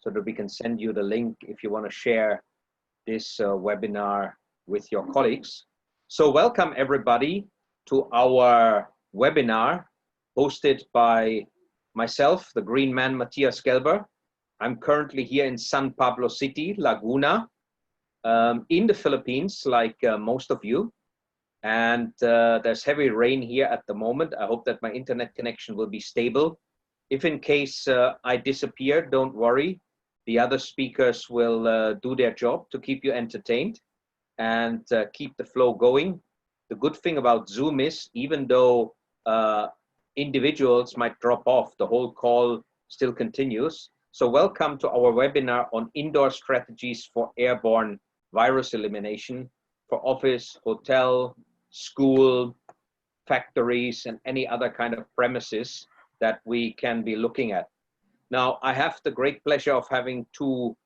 so that we can send you the link if you want to share this webinar with your colleagues. So welcome everybody to our webinar hosted by myself, the Green Man, Matthias Gelber. I'm currently here in San Pablo City, Laguna, in the Philippines, like most of you. And there's heavy rain here at the moment. I hope that my internet connection will be stable. If in case I disappear, don't worry. The other speakers will do their job to keep you entertained and keep the flow going. The good thing about Zoom is, even though individuals might drop off, the whole call still continues. So welcome to our webinar on indoor strategies for airborne virus elimination for office, hotel, school, factories, and any other kind of premises that we can be looking at. Now, I have the great pleasure of having two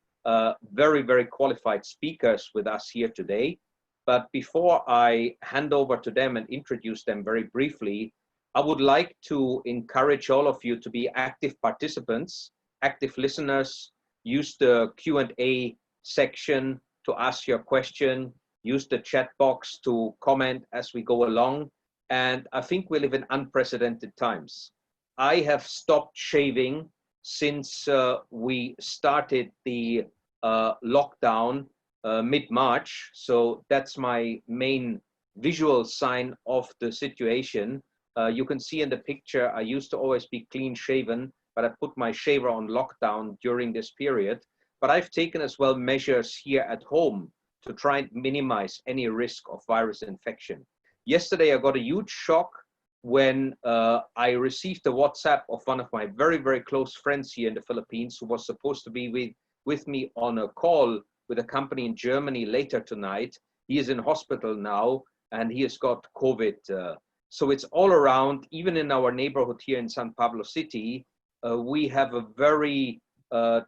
very, very qualified speakers with us here today. But before I hand over to them and introduce them very briefly, I would like to encourage all of you to be active participants, active listeners. Use the Q&A section to ask your question. Use the chat box to comment as we go along. And I think we live in unprecedented times. I have stopped shaving since we started the lockdown mid-March. So that's my main visual sign of the situation. You can see in the picture, I used to always be clean shaven, but I put my shaver on lockdown during this period. But I've taken as well measures here at home to try and minimize any risk of virus infection. Yesterday, I got a huge shock when I received a WhatsApp of one of my very, very close friends here in the Philippines who was supposed to be with me on a call with a company in Germany later tonight. He is in hospital now and he has got COVID. So it's all around, even in our neighborhood here in San Pablo City, we have a very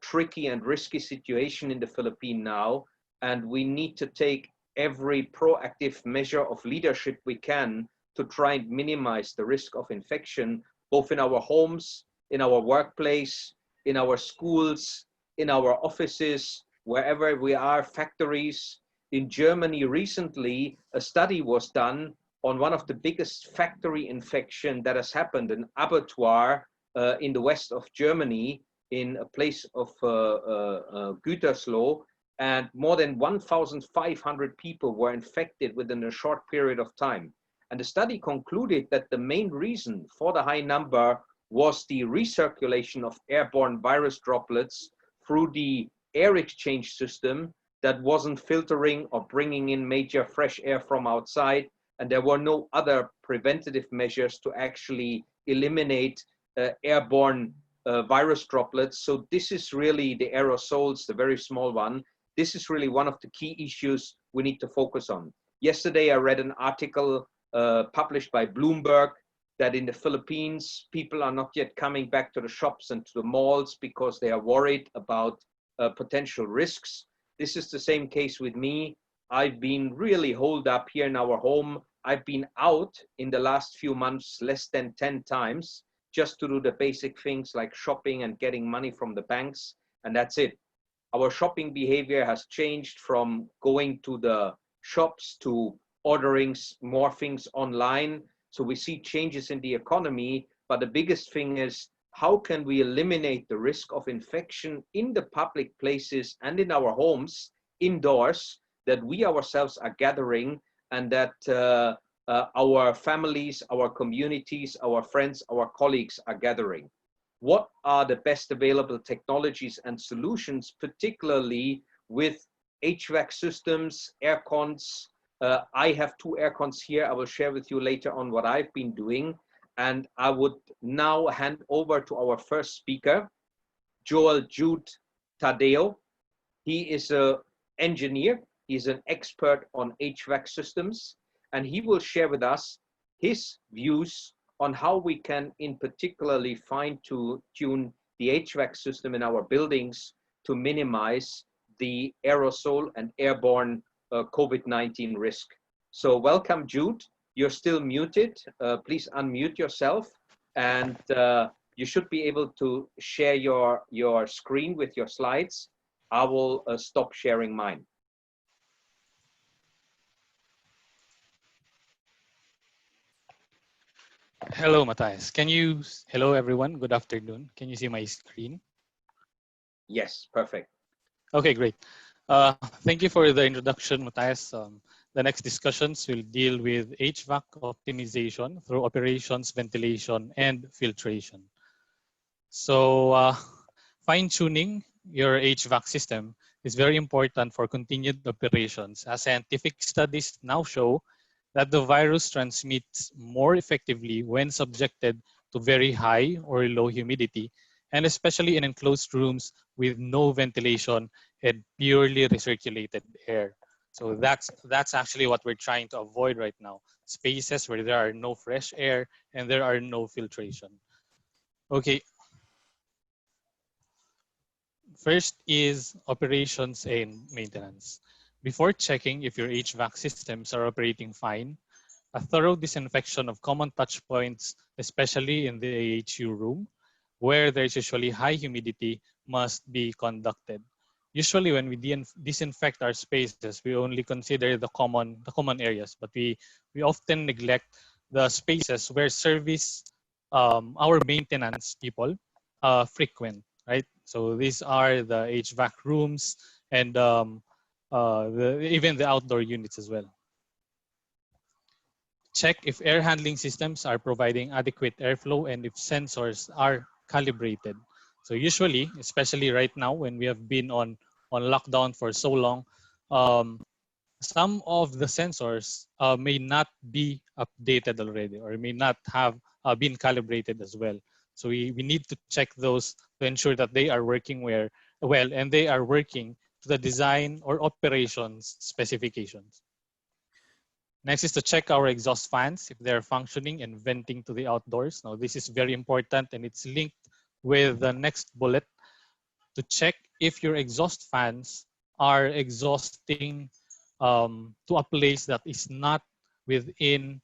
tricky and risky situation in the Philippines now, and we need to take every proactive measure of leadership we can to try and minimize the risk of infection, both in our homes, in our workplace, in our schools, in our offices, wherever we are, factories. In Germany recently, a study was done on one of the biggest factory infection that has happened, an abattoir in the west of Germany, in a place of Gütersloh, and more than 1,500 people were infected within a short period of time. And the study concluded that the main reason for the high number was the recirculation of airborne virus droplets through the air exchange system that wasn't filtering or bringing in major fresh air from outside. And there were no other preventative measures to actually eliminate airborne virus droplets. So this is really the aerosols, the very small one. This is really one of the key issues we need to focus on. Yesterday, I read an article published by Bloomberg that in the Philippines, people are not yet coming back to the shops and to the malls because they are worried about potential risks. This is the same case with me. I've been really holed up here in our home. I've been out in the last few months less than 10 times just to do the basic things like shopping and getting money from the banks, and that's it. Our shopping behavior has changed from going to the shops to ordering more things online. So we see changes in the economy, but the biggest thing is, how can we eliminate the risk of infection in the public places and in our homes, indoors, that we ourselves are gathering, and that our families, our communities, our friends, our colleagues are gathering? What are the best available technologies and solutions, particularly with HVAC systems, air cons? I have two air cons here. I will share with you later on what I've been doing. And I would now hand over to our first speaker, Joel Jude Tadeo. He is an engineer. He's an expert on HVAC systems, and he will share with us his views on how we can in particularly fine-tune the HVAC system in our buildings to minimize the aerosol and airborne COVID-19 risk. So welcome, Jude. You're still muted. Please unmute yourself and You should be able to share your screen with your slides. I will stop sharing mine. Hello, Matthias. Hello everyone, good afternoon. Can you see my screen? Yes, perfect. Okay, great. Thank you for the introduction, Matthias. The next discussions will deal with HVAC optimization through operations, ventilation, and filtration. So fine-tuning your HVAC system is very important for continued operations, as scientific studies now show that the virus transmits more effectively when subjected to very high or low humidity, and especially in enclosed rooms with no ventilation and purely recirculated air. So that's actually what we're trying to avoid right now. Spaces where there are no fresh air and there are no filtration. Okay, first is operations and maintenance. Before checking if your HVAC systems are operating fine, a thorough disinfection of common touch points, especially in the AHU room, where there's usually high humidity, must be conducted. Usually when we disinfect our spaces, we only consider the common areas, but we often neglect the spaces where our maintenance people frequent, right? So these are the HVAC rooms and even the outdoor units as well. Check if air handling systems are providing adequate airflow and if sensors are calibrated. So usually, especially right now when we have been on lockdown for so long, some of the sensors may not be updated already or may not have been calibrated as well. So we need to check those to ensure that they are working well and they are working to the design or operations specifications. Next is to check our exhaust fans if they're functioning and venting to the outdoors. Now this is very important and it's linked with the next bullet to check if your exhaust fans are exhausting to a place that is not within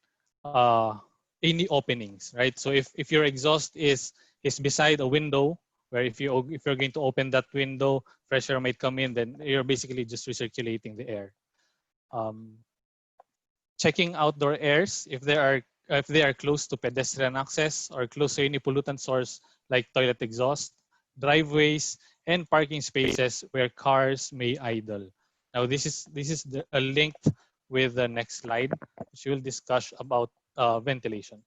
any openings, right? So if your exhaust is beside a window, where if you're going to open that window, fresh air might come in, then you're basically just recirculating the air. Checking outdoor airs if they are close to pedestrian access or close to any pollutant source like toilet exhaust, driveways, and parking spaces where cars may idle. Now this is linked with the next slide, which we'll discuss about ventilation.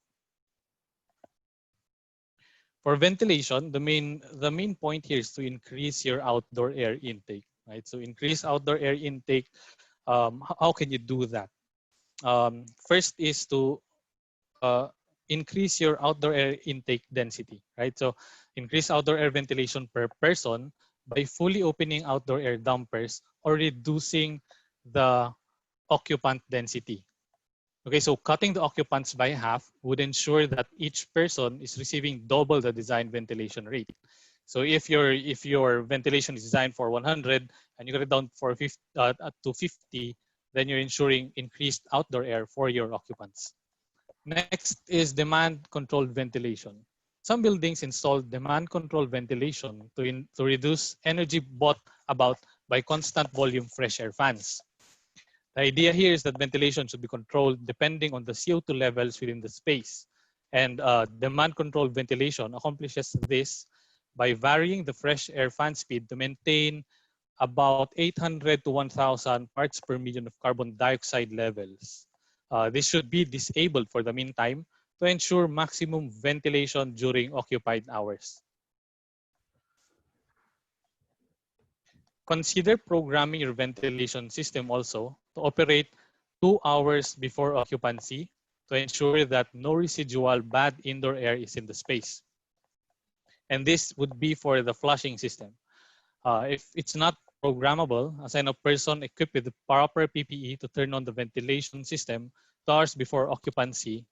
For ventilation, the main point here is to increase your outdoor air intake, right? So increase outdoor air intake. How can you do that? First is to increase your outdoor air intake density, right? So increase outdoor air ventilation per person by fully opening outdoor air dampers or reducing the occupant density. Okay, so cutting the occupants by half would ensure that each person is receiving double the design ventilation rate. So if your ventilation is designed for 100 and you got it down for 50, to 50, then you're ensuring increased outdoor air for your occupants. Next is demand controlled ventilation. Some buildings install demand controlled ventilation to reduce energy brought about by constant volume fresh air fans. The idea here is that ventilation should be controlled depending on the CO2 levels within the space. And demand controlled ventilation accomplishes this by varying the fresh air fan speed to maintain about 800 to 1,000 parts per million of carbon dioxide levels. This should be disabled for the meantime to ensure maximum ventilation during occupied hours. Consider programming your ventilation system also to operate 2 hours before occupancy to ensure that no residual bad indoor air is in the space. And this would be for the flushing system. If it's not programmable, assign a person equipped with the proper PPE to turn on the ventilation system 2 hours before occupancy,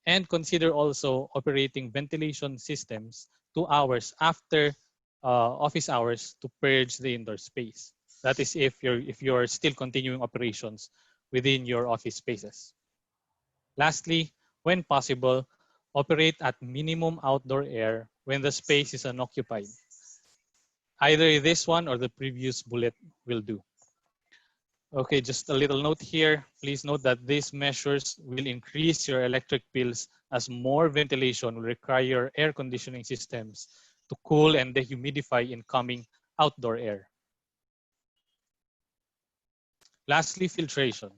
and consider also operating ventilation systems 2 hours after office hours to purge the indoor space. That is if you're still continuing operations within your office spaces. Lastly, when possible, operate at minimum outdoor air when the space is unoccupied. Either this one or the previous bullet will do. Okay, just a little note here. Please note that these measures will increase your electric bills as more ventilation will require air conditioning systems to cool and dehumidify incoming outdoor air. Lastly, filtration.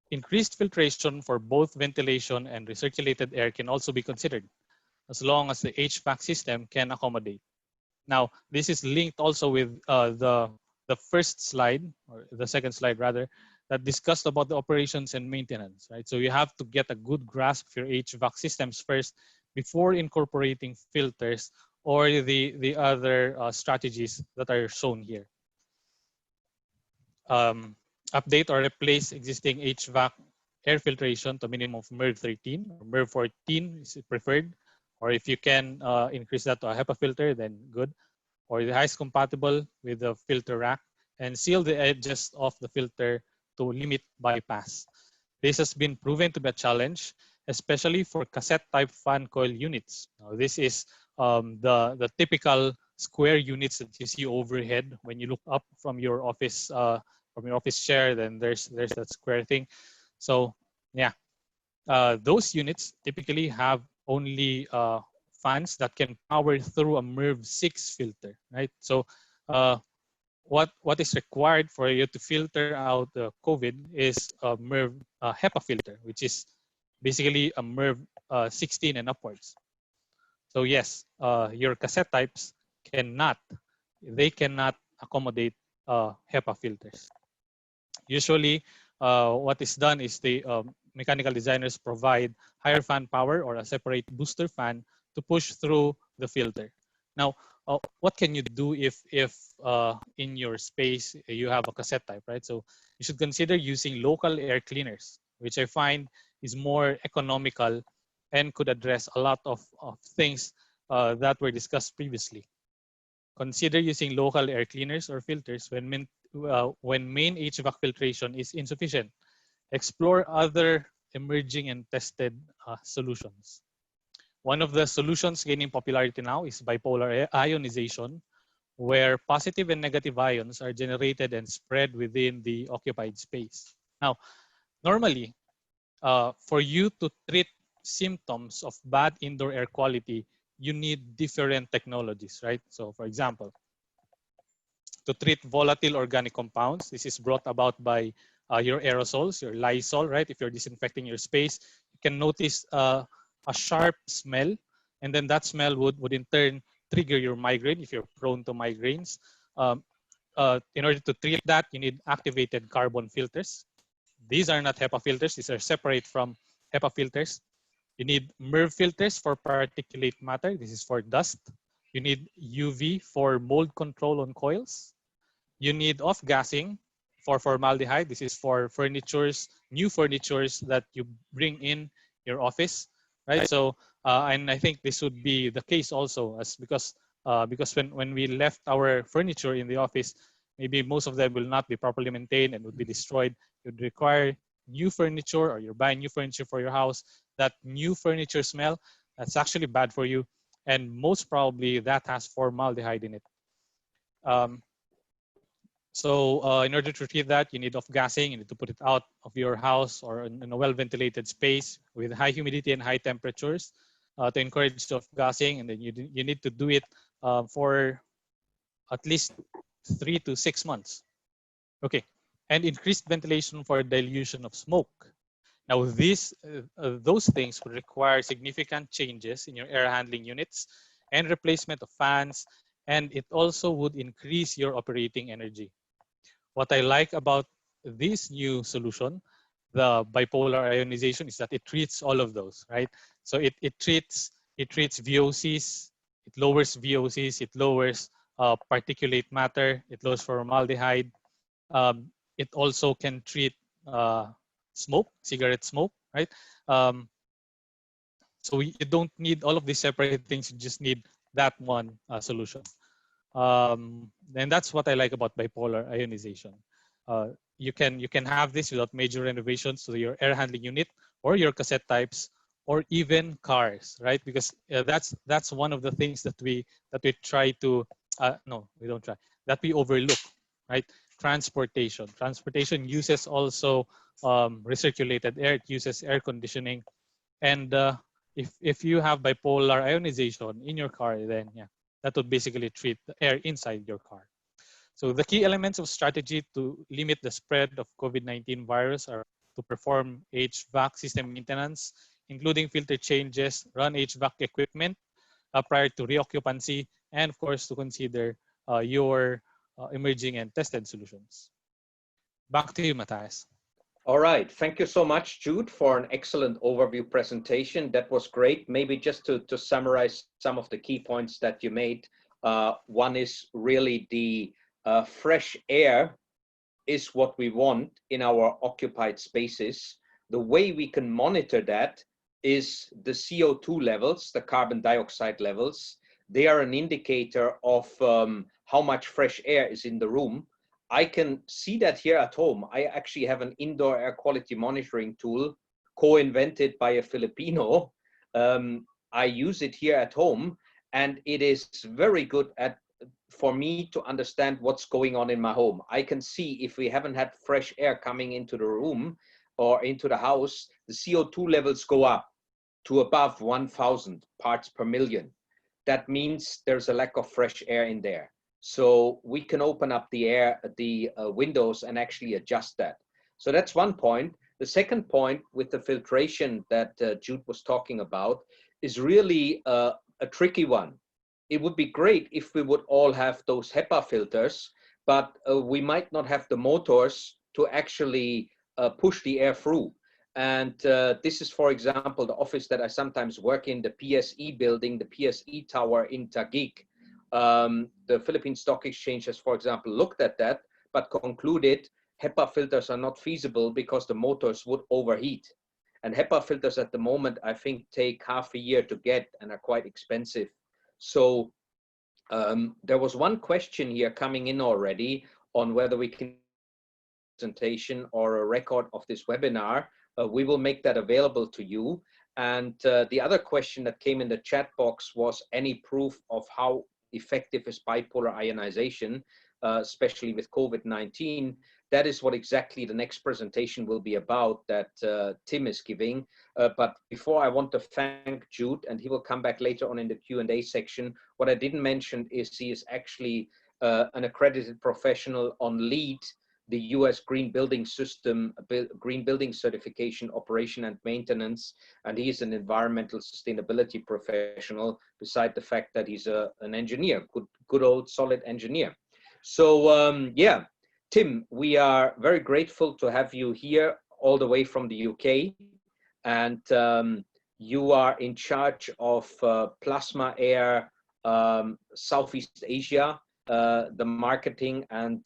Increased filtration for both ventilation and recirculated air can also be considered, as long as the HVAC system can accommodate. Now, this is linked also with the first slide, or the second slide rather, that discussed about the operations and maintenance, right? So you have to get a good grasp of your HVAC systems first before incorporating filters or the other strategies that are shown here. Update or replace existing HVAC air filtration to minimum of MERV 13 or MERV 14 is preferred. Or if you can increase that to a HEPA filter, then good. Or the highest compatible with the filter rack, and seal the edges of the filter to limit bypass. This has been proven to be a challenge, especially for cassette type fan coil units. Now, this is the typical square units that you see overhead when you look up from your office chair. Then there's that square thing. So yeah, those units typically have only fans that can power through a MERV 6 filter, right? So what is required for you to filter out the COVID is a MERV HEPA filter, which is basically a MERV 16 and upwards. So yes, your cassette types cannot accommodate HEPA filters. Usually, what is done is the mechanical designers provide higher fan power or a separate booster fan to push through the filter. Now, what can you do if in your space you have a cassette type, right? So you should consider using local air cleaners, which I find is more economical and could address a lot of things that were discussed previously. Consider using local air cleaners or filters when main HVAC filtration is insufficient. Explore other emerging and tested solutions. One of the solutions gaining popularity now is bipolar ionization, where positive and negative ions are generated and spread within the occupied space. Now, normally, for you to treat symptoms of bad indoor air quality, you need different technologies, right? So for example, to treat volatile organic compounds, this is brought about by your aerosols, your Lysol, right? If you're disinfecting your space, you can notice a sharp smell, and then that smell would in turn trigger your migraine if you're prone to migraines. In order to treat that, you need activated carbon filters. These are not HEPA filters. These are separate from HEPA filters. You need MERV filters for particulate matter. This is for dust. You need UV for mold control on coils. You need off-gassing for formaldehyde. This is for furnitures, new furnitures that you bring in your office, right? So, and I think this would be the case also, because when we left our furniture in the office, maybe most of them will not be properly maintained and would be destroyed. It would require new furniture, or you're buying new furniture for your house. That new furniture smell, that's actually bad for you. And most probably that has formaldehyde in it. So in order to treat that, you need off-gassing. You need to put it out of your house or in a well-ventilated space with high humidity and high temperatures to encourage off-gassing. And then you need to do it for at least 3 to 6 months. Okay, and increased ventilation for dilution of smoke. Now, those things would require significant changes in your air handling units and replacement of fans, and it also would increase your operating energy. What I like about this new solution, the bipolar ionization, is that it treats all of those, right? So it treats VOCs, it lowers VOCs, it lowers particulate matter, it lowers formaldehyde. It also can treat smoke, cigarette smoke, right? So you don't need all of these separate things. You just need that one solution. And that's what I like about bipolar ionization. You can have this without major renovations to your air handling unit or your cassette types or even cars, right? Because that's one of the things that we try to no, we don't try, that we overlook, right? Transportation uses also recirculated air. It uses air conditioning, and if you have bipolar ionization in your car, then yeah, that would basically treat the air inside your car. So the key elements of strategy to limit the spread of COVID-19 virus are to perform HVAC system maintenance, including filter changes, run HVAC equipment prior to reoccupancy, and of course to consider your emerging and tested solutions. Back to you, Matthias. All right. Thank you so much, Jude, for an excellent overview presentation. That was great. Maybe just to summarize some of the key points that you made. One is really the fresh air is what we want in our occupied spaces. The way we can monitor that is the CO2 levels, the carbon dioxide levels. They are an indicator of how much fresh air is in the room. I can see that here at home. I actually have an indoor air quality monitoring tool co-invented by a Filipino. I use it here at home, and it is very good for me to understand what's going on in my home. I can see if we haven't had fresh air coming into the room or into the house, the CO2 levels go up to above 1,000 parts per million. That means there's a lack of fresh air in there. So we can open up the windows and actually adjust that. So that's one point. The second point with the filtration that Jude was talking about is really a tricky one. It would be great if we would all have those HEPA filters, but we might not have the motors to actually push the air through. And this is, for example, the office that I sometimes work in, the PSE building, the PSE tower in Taguig. The Philippine Stock Exchange has, for example, looked at that, but concluded HEPA filters are not feasible because the motors would overheat. And HEPA filters at the moment, I think, take half a year to get and are quite expensive. So there was one question here coming in already on whether we can presentation or a record of this webinar. We will make that available to you. And the other question that came in the chat box was any proof of how effective is bipolar ionization, especially with COVID-19. That is what exactly the next presentation will be about that Tim is giving. But before, I want to thank Jude, and he will come back later on in the Q&A section. What I didn't mention is he is actually an accredited professional on LEED, the US Green Building System, Green Building Certification, Operation and Maintenance, and he is an environmental sustainability professional, beside the fact that he's an engineer, good old solid engineer. So yeah, Tim, we are very grateful to have you here all the way from the UK, and you are in charge of Plasma Air Southeast Asia, the marketing and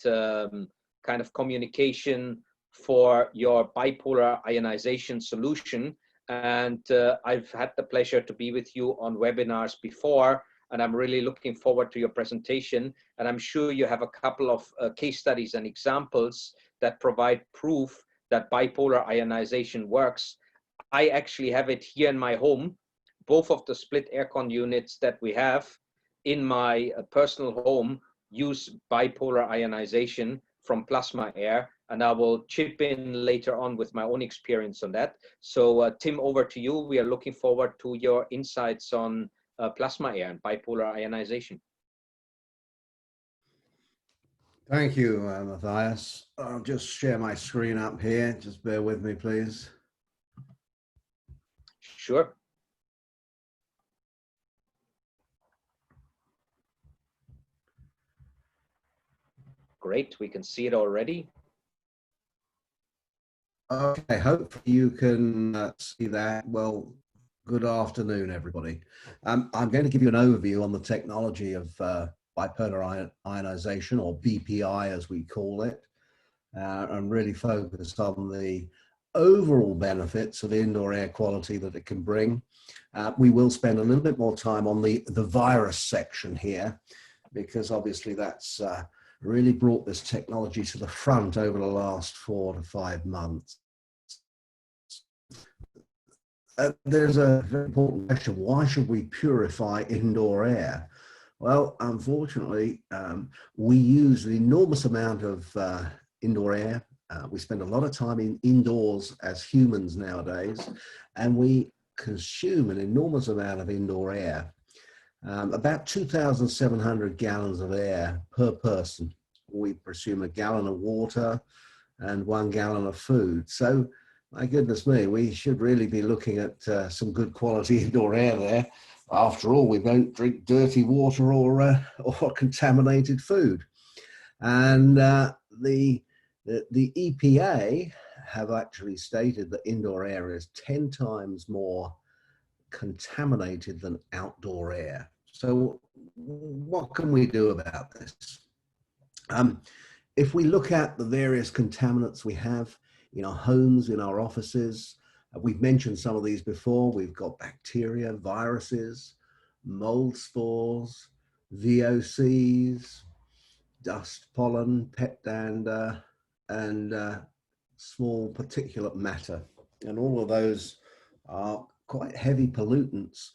kind of communication for your bipolar ionization solution. And I've had the pleasure to be with you on webinars before, and I'm really looking forward to your presentation. And I'm sure you have a couple of case studies and examples that provide proof that bipolar ionization works. I actually have it here in my home. Both of the split aircon units that we have in my personal home use bipolar ionization from Plasma Air, and I will chip in later on with my own experience on that. So Tim, over to you. We are looking forward to your insights on Plasma Air and bipolar ionization. Thank you, Matthias. I'll just share my screen up here. Just bear with me, please. Sure. Great, we can see it already. Okay, hopefully you can see that. Well, good afternoon, everybody. I'm going to give you an overview on the technology of bipolar ionization, or BPI as we call it, and really focus on the overall benefits of indoor air quality that it can bring. We will spend a little bit more time on the virus section here, because obviously that's really brought this technology to the front over the last 4 to 5 months. there's a very important question. Why should we purify indoor air? Well, unfortunately, we use an enormous amount of indoor air. We spend a lot of time indoors as humans nowadays, and we consume an enormous amount of indoor air. About 2,700 gallons of air per person. We consume a gallon of water and 1 gallon of food. So, my goodness me, we should really be looking at some good quality indoor air there. After all, we don't drink dirty water or contaminated food. And the EPA have actually stated that indoor air is 10 times more contaminated than outdoor air. So what can we do about this? If we look at the various contaminants we have in our homes, in our offices, we've mentioned some of these before. We've got bacteria, viruses, mold spores, VOCs, dust, pollen, pet dander, and small particulate matter. And all of those are quite heavy pollutants.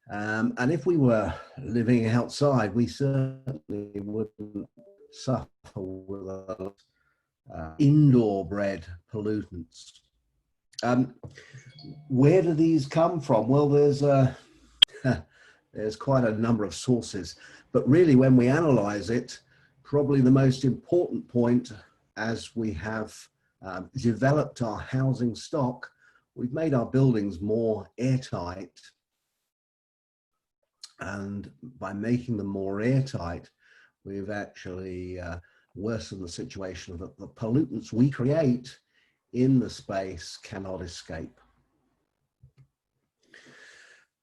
And if we were living outside, we certainly wouldn't suffer with indoor bred pollutants. Where do these come from? Well, there's quite a number of sources, but really when we analyze it, probably the most important point, as we have developed our housing stock, we've made our buildings more airtight. And by making them more airtight, we've actually worsened the situation that the pollutants we create in the space cannot escape.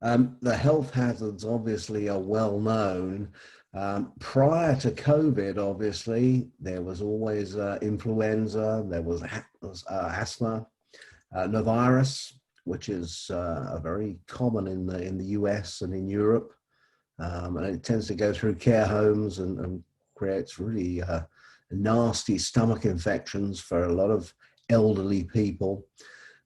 The health hazards obviously are well known. Prior to COVID, obviously, there was always influenza, there was asthma, novirus, which is very common in the US and in Europe. And it tends to go through care homes and creates really nasty stomach infections for a lot of elderly people.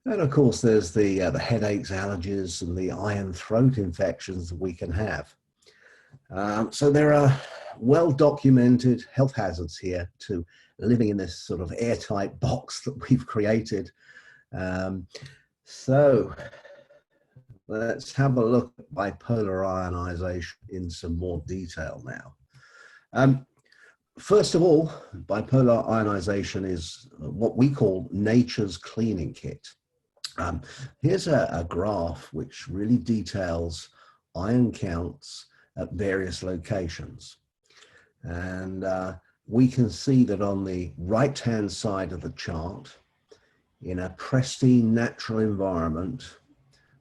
And of course, there's the headaches, allergies, and the eye and throat infections that we can have. So there are well-documented health hazards here to living in this sort of airtight box that we've created. So let's have a look at bipolar ionization in some more detail now. First of all, bipolar ionization is what we call nature's cleaning kit. Here's a graph which really details ion counts at various locations. And we can see that on the right-hand side of the chart, in a pristine natural environment,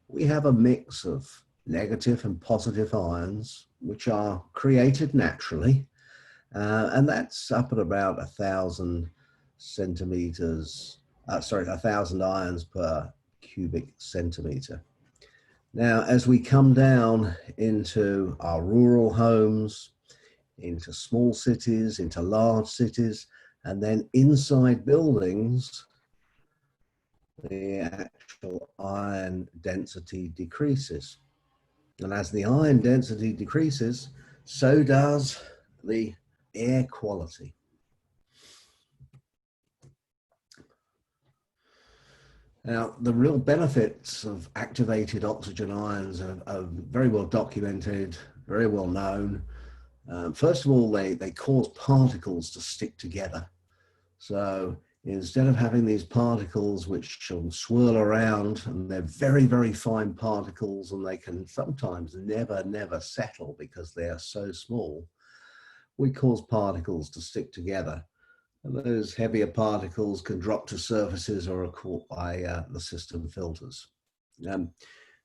we have a mix of negative and positive ions, which are created naturally. And that's up at about 1,000 centimeters, 1,000 ions per cubic centimeter. Now, as we come down into our rural homes, into small cities, into large cities, and then inside buildings, the actual ion density decreases. And as the ion density decreases, so does the air quality. Now, the real benefits of activated oxygen ions are very well documented, very well known. First of all, they cause particles to stick together. So instead of having these particles which swirl around, and they're very, very fine particles, and they can sometimes never settle because they are so small, we cause particles to stick together. And those heavier particles can drop to surfaces or are caught by the system filters.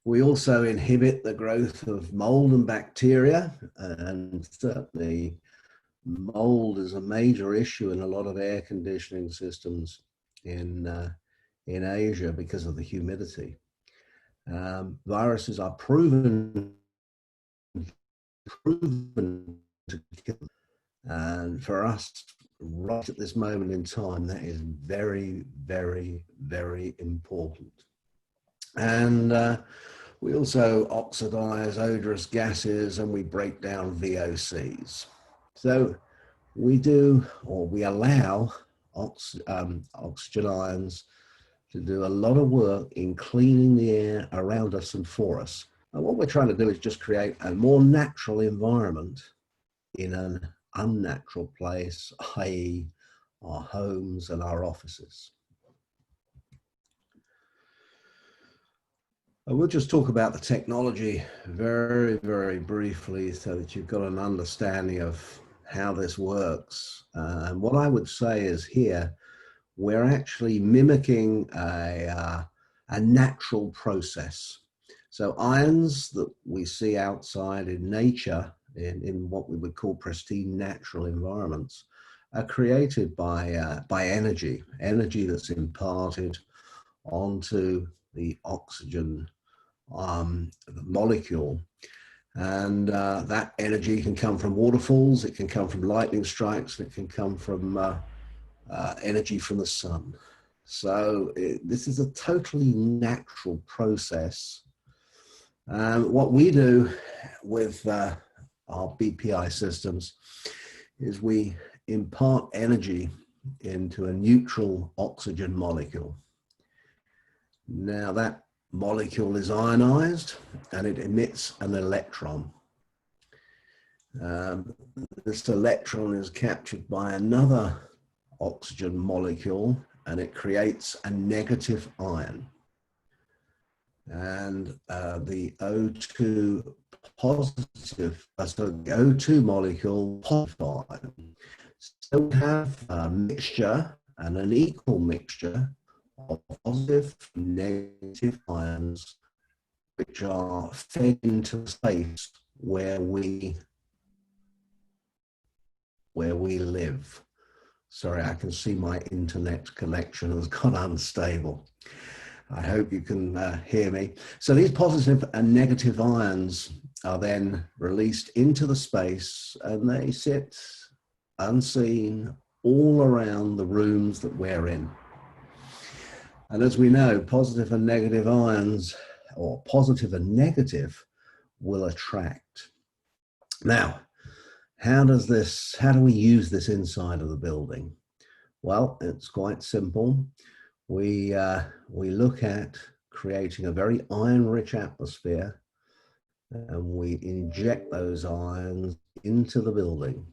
We also inhibit the growth of mold and bacteria, and certainly mold is a major issue in a lot of air conditioning systems in Asia because of the humidity. Viruses are proven to kill, and for us, right at this moment in time, that is very, very, very important. And we also oxidize odorous gases, and we break down VOCs. So we do, or we allow oxygen ions to do a lot of work in cleaning the air around us and for us. And what we're trying to do is just create a more natural environment in an unnatural place, i.e. our homes and our offices. I will just talk about the technology very, very briefly so that you've got an understanding of how this works. And what I would say is here, we're actually mimicking a natural process. So ions that we see outside in nature, in what we would call pristine natural environments, are created by energy that's imparted onto the oxygen the molecule. And that energy can come from waterfalls, it can come from lightning strikes, it can come from energy from the sun. So this is a totally natural process. What we do with our BPI systems is we impart energy into a neutral oxygen molecule. Now that molecule is ionized and it emits an electron. This electron is captured by another oxygen molecule and it creates a negative ion. And the O2 positive, so the O2 molecule positive ion. So we have a mixture and an equal mixture of positive and negative ions which are fed into the space where we live. Sorry, I can see my internet connection has gone unstable. I hope you can hear me. So these positive and negative ions are then released into the space and they sit unseen all around the rooms that we're in. And as we know, positive and negative ions, or positive and negative, will attract. Now, how do we use this inside of the building? Well, it's quite simple. We look at creating a very ion-rich atmosphere, and we inject those ions into the building.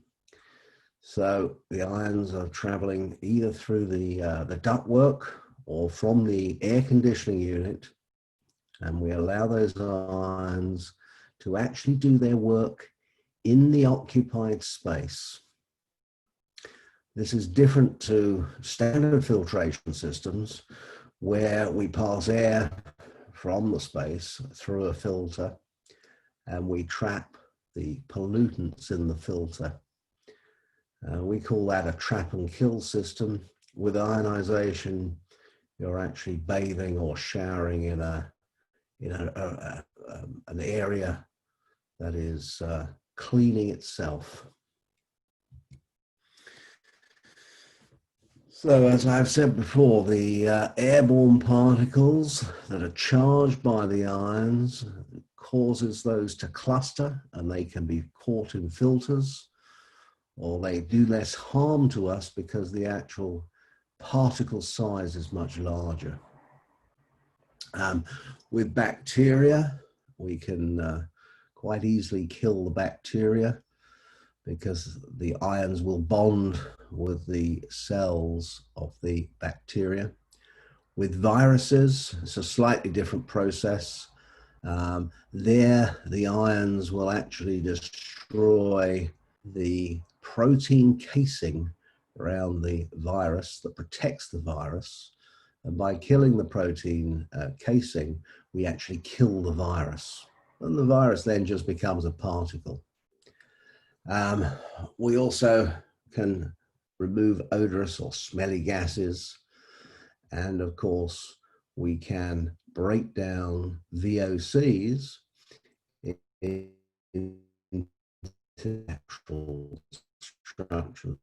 So the ions are traveling either through the ductwork or from the air conditioning unit, and we allow those ions to actually do their work in the occupied space. This is different to standard filtration systems where we pass air from the space through a filter and we trap the pollutants in the filter. We call that a trap and kill system. With ionization, you're actually bathing or showering in an area that is cleaning itself. So as I've said before, the airborne particles that are charged by the ions causes those to cluster, and they can be caught in filters, or they do less harm to us because the actual particle size is much larger. With bacteria, we can quite easily kill the bacteria because the ions will bond with the cells of the bacteria. With viruses, it's a slightly different process. There, the ions will actually destroy the protein casing around the virus that protects the virus. And by killing the protein casing, we actually kill the virus. And the virus then just becomes a particle. We also can remove odorous or smelly gases. And of course, we can break down VOCs into natural structures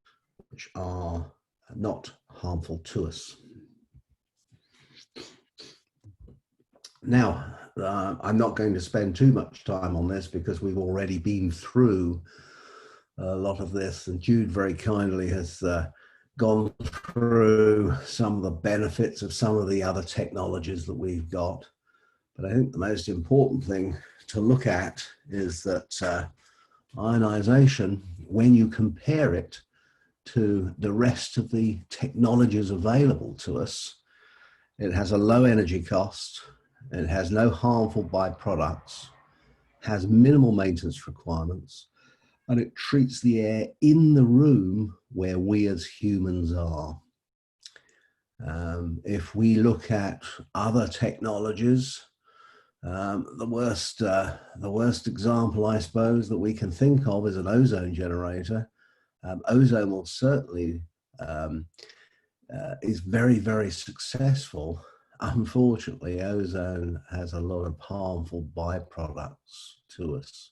which are not harmful to us. Now, I'm not going to spend too much time on this because we've already been through a lot of this, and Jude very kindly has gone through some of the benefits of some of the other technologies that we've got. But I think the most important thing to look at is that ionization, when you compare it to the rest of the technologies available to us, it has a low energy cost, it has no harmful byproducts, has minimal maintenance requirements, and it treats the air in the room where we as humans are. If we look at other technologies, the worst example, I suppose, that we can think of is an ozone generator. Ozone will certainly is very, very successful. Unfortunately, ozone has a lot of harmful byproducts to us.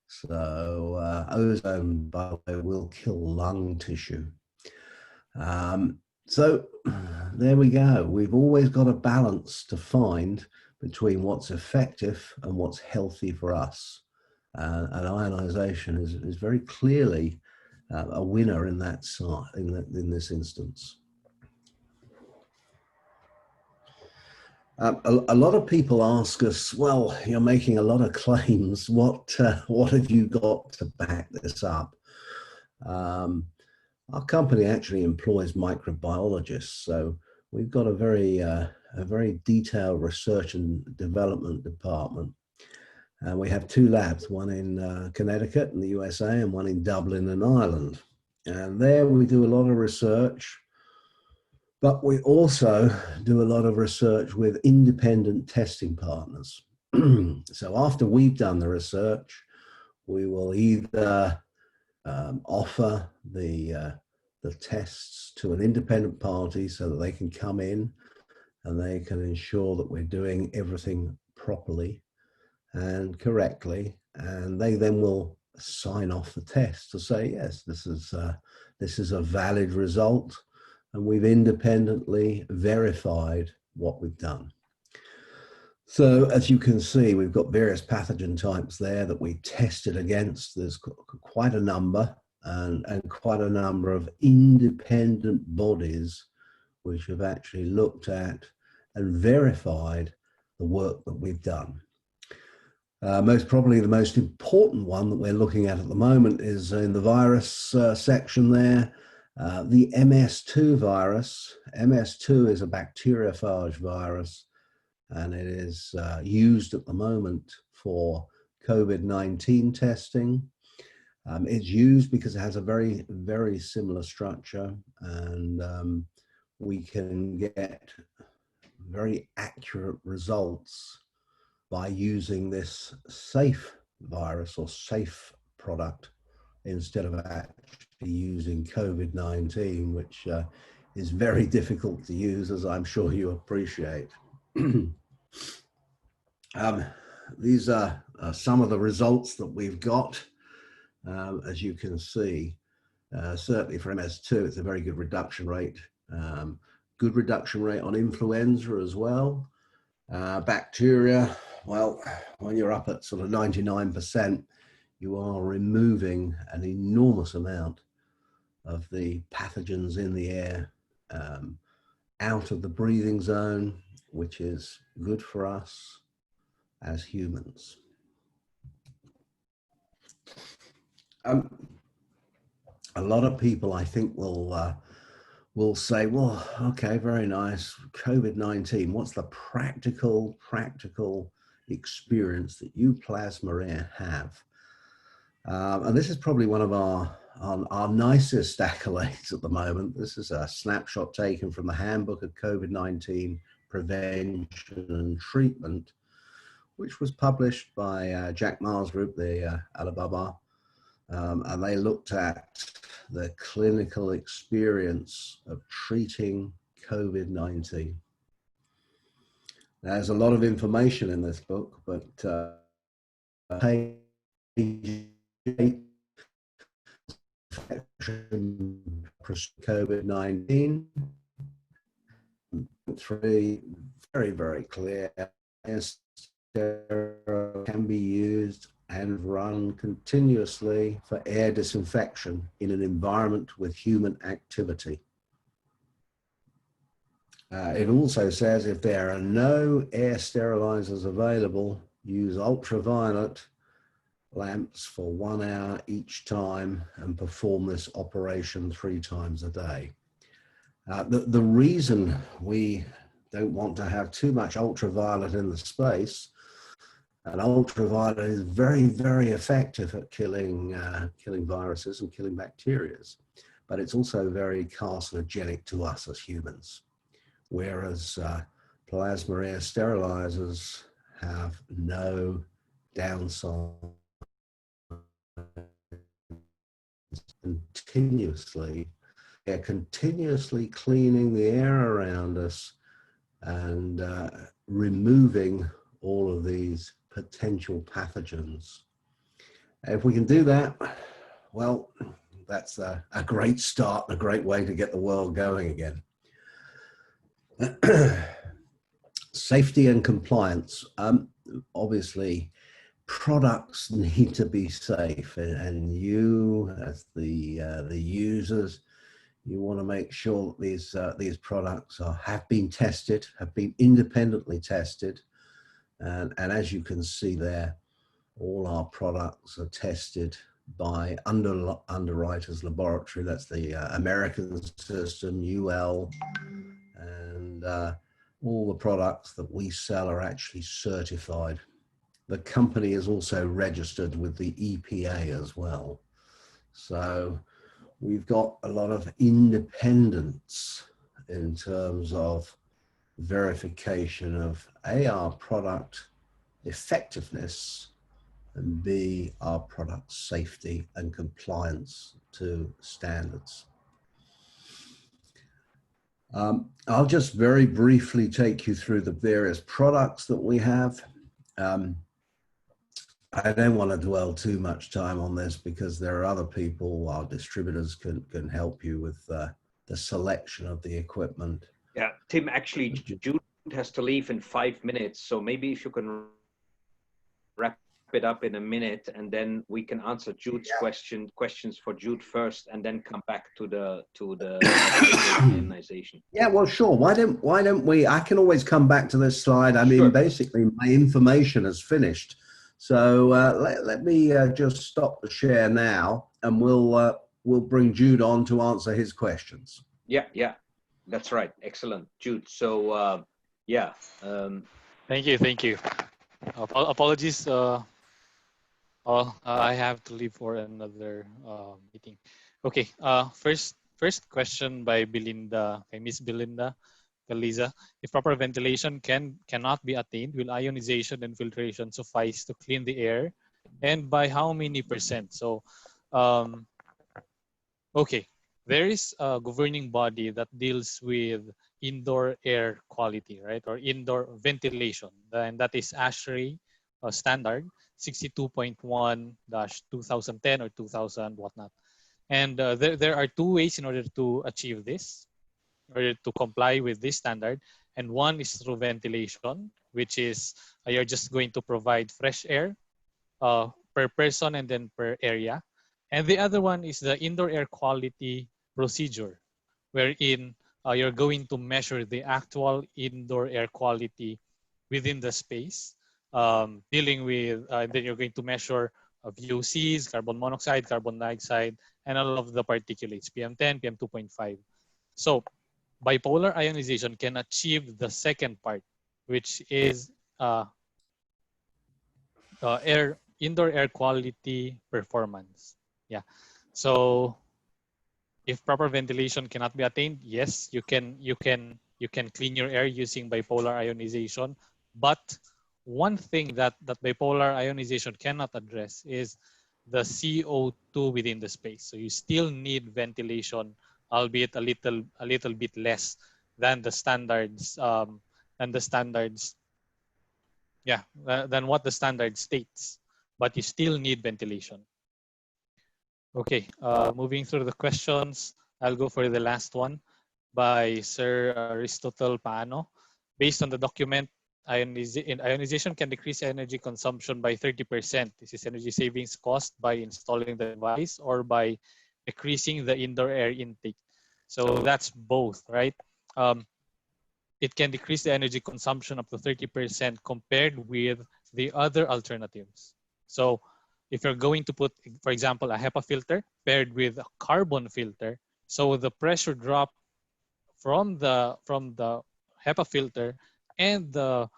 So ozone, by the way, will kill lung tissue. So there we go. We've always got a balance to find between what's effective and what's healthy for us. And ionization is very clearly a winner in that in this instance. A lot of people ask us, well, you're making a lot of claims. What have you got to back this up? Our company actually employs microbiologists, so we've got a very detailed research and development department. We have two labs, one in Connecticut in the USA and one in Dublin in Ireland. And there we do a lot of research, but we also do a lot of research with independent testing partners. So after we've done the research, we will either offer the tests to an independent party so that they can come in and they can ensure that we're doing everything properly and correctly, and they then will sign off the test to say, yes, this is a valid result, and we've independently verified what we've done. So as you can see, we've got various pathogen types there that we tested against. There's quite a number, and quite a number of independent bodies which have actually looked at and verified the work that we've done. Most probably the most important one that we're looking at the moment is in the virus section there, the MS2 virus. MS2 is a bacteriophage virus, and it is used at the moment for COVID-19 testing. It's used because it has a very, very similar structure, and we can get very accurate results by using this safe virus or safe product instead of actually using COVID-19, which is very difficult to use, as I'm sure you appreciate. These are some of the results that we've got. As you can see, certainly for MS2, it's a very good reduction rate. Good reduction rate on influenza as well. Bacteria, well, when you're up at sort of 99%, you are removing an enormous amount of the pathogens in the air out of the breathing zone, which is good for us as humans. A lot of people, I think, will say, well, okay, very nice, COVID-19, what's the practical experience that you Plasma Air have? And this is probably one of our nicest accolades at the moment. This is a snapshot taken from the Handbook of COVID-19 Prevention and Treatment, which was published by Jack Ma's group, the Alibaba, and they looked at the clinical experience of treating COVID-19. There's a lot of information in this book, but page 8, COVID-19, 3, very, very clear. can be used and run continuously for air disinfection in an environment with human activity. It also says if there are no air sterilizers available, use ultraviolet lamps for 1 hour each time and perform this operation 3 times a day. The reason we don't want to have too much ultraviolet in the space, and ultraviolet is very, very effective at killing viruses and killing bacteria, but it's also very carcinogenic to us as humans. Whereas plasma air sterilizers have no downside. They're continuously cleaning the air around us and removing all of these potential pathogens. If we can do that, well, that's a great start, a great way to get the world going again. Safety and compliance. Obviously, products need to be safe, and you, as the users, you want to make sure that these products have been tested, have been independently tested, and as you can see there, all our products are tested by Underwriters Laboratory. That's the American system, UL, and all the products that we sell are actually certified. The company is also registered with the EPA as well. So we've got a lot of independence in terms of verification of A, our product effectiveness, and B, our product safety and compliance to standards. I'll just very briefly take you through the various products that we have. I don't want to dwell too much time on this because there are other people, our distributors can help you with the selection of the equipment. Yeah, Tim, actually, Jude has to leave in 5 minutes. So maybe if you can wrap it up in a minute, and then we can answer Jude's questions for Jude first, and then come back to the ionization. Yeah, well, sure. Why don't we? I can always come back to this slide. I mean, Sure. Basically, my information is finished. So let me just stop the share now, and we'll bring Jude on to answer his questions. Yeah, that's right. Excellent, Jude. So yeah. Thank you. Apologies. I have to leave for another meeting. Okay. First question by Belinda, Miss Belinda Galiza. If proper ventilation cannot be attained, will ionization and filtration suffice to clean the air, and by how many %? So, okay, there is a governing body that deals with indoor air quality, right, or indoor ventilation, and that is ASHRAE standard 62.1-2010 or 2000 whatnot. And there are 2 ways in order to achieve this, or to comply with this standard. And one is through ventilation, which is you're just going to provide fresh air per person and then per area. And the other one is the indoor air quality procedure, wherein you're going to measure the actual indoor air quality within the space, dealing with, then you're going to measure VOCs, carbon monoxide, carbon dioxide, and all of the particulates, PM10, PM2.5. So bipolar ionization can achieve the second part, which is indoor air quality performance. Yeah. So if proper ventilation cannot be attained, yes, you can clean your air using bipolar ionization. But one thing that bipolar ionization cannot address is the CO2 within the space. So you still need ventilation, albeit a little bit less than the standards, than what the standard states. But you still need ventilation. Okay, moving through the questions, I'll go for the last one by Sir Aristotle Paano. Based on the document ionization can decrease energy consumption by 30%. This is energy savings caused by installing the device or by decreasing the indoor air intake. So that's both, right? It can decrease the energy consumption up to 30% compared with the other alternatives. So if you're going to put, for example, a HEPA filter paired with a carbon filter, so the pressure drop from the HEPA filter and the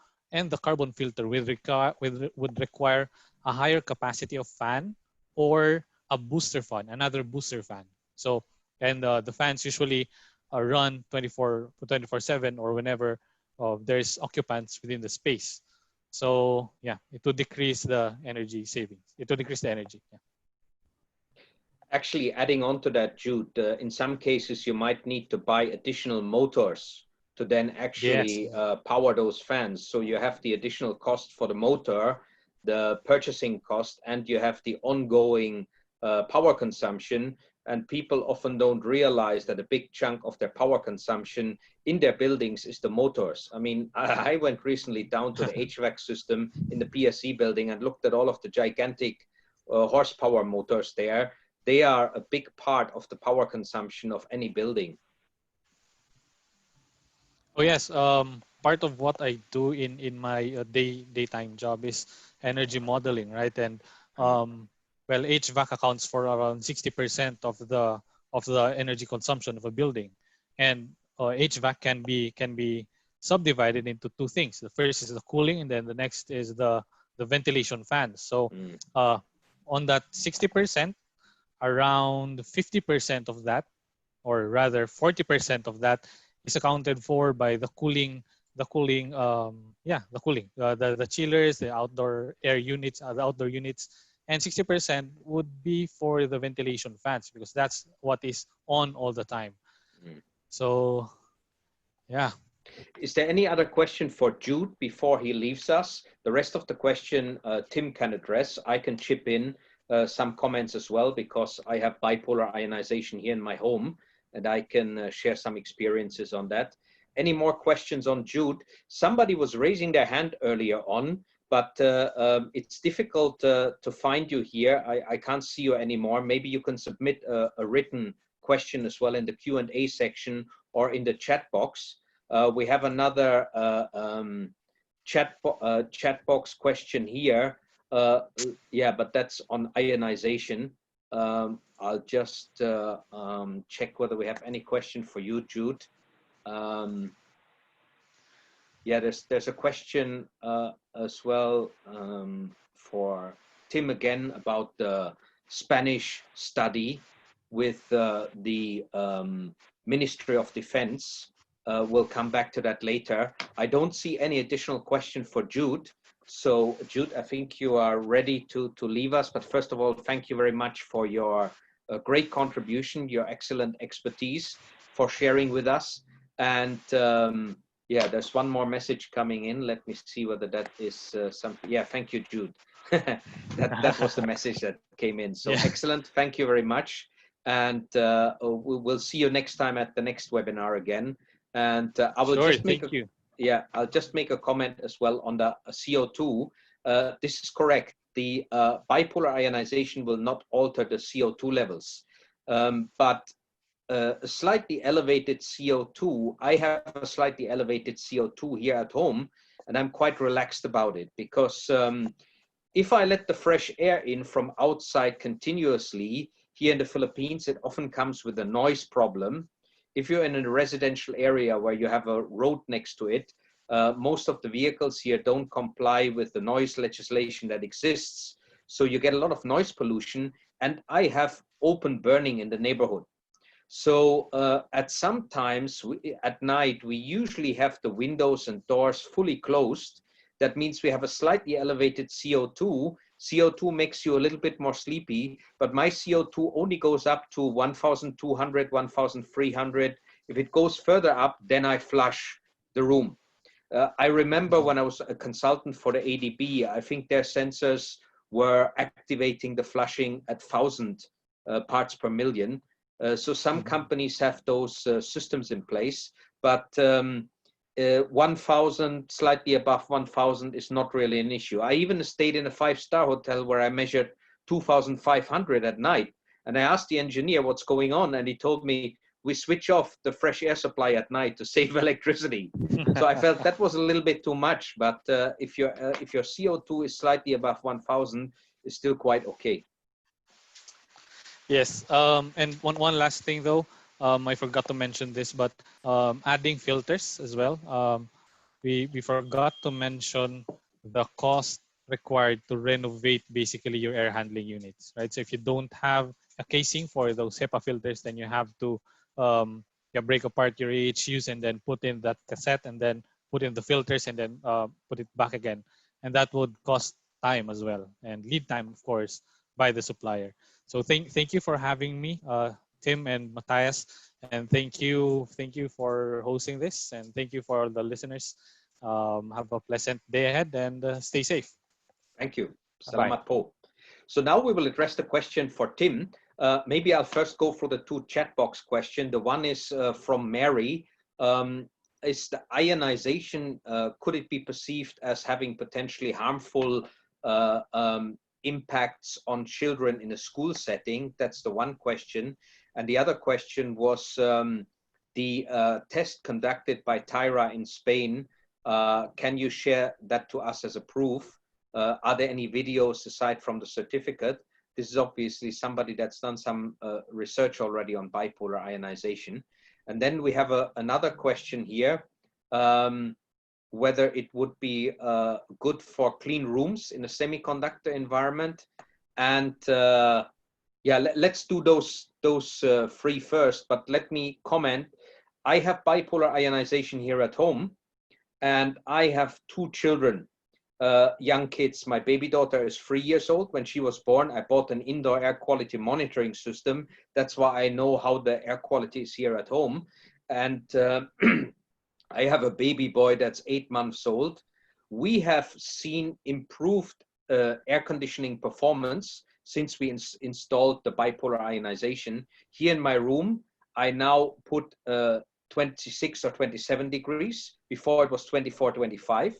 carbon filter would require a higher capacity of fan or a booster fan, another booster fan. So and the fans usually run 24/7 or whenever there's occupants within the space. So yeah, it would decrease the energy savings. It would decrease the energy. Yeah. Actually, adding on to that, Jude, in some cases you might need to buy additional motors to then actually power those fans. So you have the additional cost for the motor, the purchasing cost, and you have the ongoing power consumption. And people often don't realize that a big chunk of their power consumption in their buildings is the motors. I mean, I went recently down to the HVAC system in the PSC building and looked at all of the gigantic horsepower motors there. They are a big part of the power consumption of any building. Oh yes, part of what I do in my daytime job is energy modeling, right? And well, HVAC accounts for around 60% of the energy consumption of a building, and HVAC can be subdivided into two things. The first is the cooling, and then the next is the ventilation fans. So on that 60%, around 50% of that, or rather 40% of that, is accounted for by the cooling, the chillers, the outdoor air units, the outdoor units, and 60% would be for the ventilation fans because that's what is on all the time. So, yeah. Is there any other question for Jude before he leaves us? The rest of the question Tim can address. I can chip in some comments as well because I have bipolar ionization here in my home and I can share some experiences on that. Any more questions on Jude? Somebody was raising their hand earlier on, but it's difficult to find you here. I can't see you anymore. Maybe you can submit a written question as well in the Q&A section or in the chat box. We have another chat box question here. Yeah, but that's on ionization. I'll just check whether we have any question for you, Jude. Yeah, there's a question as well for Tim again about the Spanish study with the Ministry of Defense. We'll come back to that later. I don't see any additional question for Jude. So Jude, I think you are ready to leave us. But first of all, thank you very much for your great contribution, your excellent expertise, for sharing with us. And yeah, there's one more message coming in. Let me see whether that is something. Yeah, thank you, Jude. that was the message that came in. So excellent. Thank you very much. And we'll see you next time at the next webinar again. And I will just make I'll just make a comment as well on the CO2. This is correct. The bipolar ionization will not alter the CO2 levels, but a slightly elevated CO2. I have a slightly elevated CO2 here at home, and I'm quite relaxed about it because if I let the fresh air in from outside continuously, here in the Philippines, it often comes with a noise problem. If you're in a residential area where you have a road next to it, most of the vehicles here don't comply with the noise legislation that exists. So you get a lot of noise pollution, and I have open burning in the neighborhood. So at some times at night, we usually have the windows and doors fully closed. That means we have a slightly elevated CO2. CO2 makes you a little bit more sleepy, but my CO2 only goes up to 1,200, 1,300. If it goes further up, then I flush the room. I remember when I was a consultant for the ADB, I think their sensors were activating the flushing at 1,000 parts per million. So some companies have those systems in place, but 1,000, slightly above 1,000 is not really an issue. I even stayed in a 5-star hotel where I measured 2,500 at night. And I asked the engineer what's going on, and he told me we switch off the fresh air supply at night to save electricity. So I felt that was a little bit too much, but if your CO2 is slightly above 1,000, it's still quite okay. Yes, and one last thing though, I forgot to mention this, but adding filters as well. We forgot to mention the cost required to renovate basically your air handling units, right? So if you don't have a casing for those HEPA filters, then you have to break apart your AHUs and then put in that cassette and then put in the filters and then put it back again. And that would cost time as well, and lead time, of course, by the supplier. So thank you for having me, Tim and Matthias, and thank you for hosting this, and thank you for the listeners. Have a pleasant day ahead and stay safe. Thank you. Bye. Salamat po. So now we will address the question for Tim. Maybe I'll first go for the 2 chat box question. The one is from Mary. Is the ionization, could it be perceived as having potentially harmful impacts on children in a school setting? That's the one question. And the other question was the test conducted by Tyra in Spain. Can you share that to us as a proof? Are there any videos aside from the certificate? This is obviously somebody that's done some research already on bipolar ionization. And then we have another question here, whether it would be good for clean rooms in a semiconductor environment. And yeah, let's do those 3 first, but let me comment. I have bipolar ionization here at home, and I have 2 children, young kids. My baby daughter is 3 years old. When she was born, I bought an indoor air quality monitoring system. That's why I know how the air quality is here at home. And I have a baby boy that's 8 months old. We have seen improved air conditioning performance since we installed the bipolar ionization. Here in my room, I now put 26 or 27 degrees. Before it was 24, 25.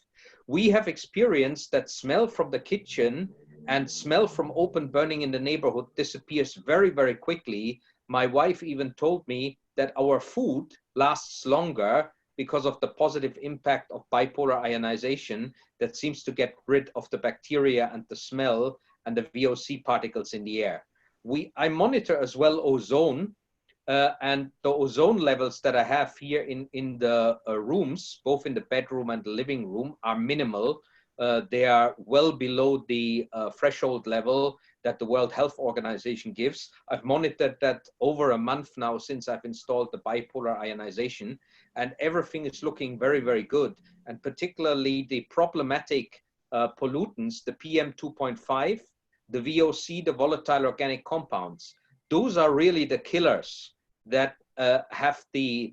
We have experienced that smell from the kitchen and smell from open burning in the neighborhood disappears very, very quickly. My wife even told me that our food lasts longer because of the positive impact of bipolar ionization that seems to get rid of the bacteria and the smell and the VOC particles in the air. I monitor as well ozone, and the ozone levels that I have here in the rooms, both in the bedroom and the living room, are minimal. They are well below the threshold level that the World Health Organization gives. I've monitored that over a month now since I've installed the bipolar ionization, and everything is looking very, very good. And particularly the problematic pollutants, the PM 2.5, the VOC, the volatile organic compounds, those are really the killers that have the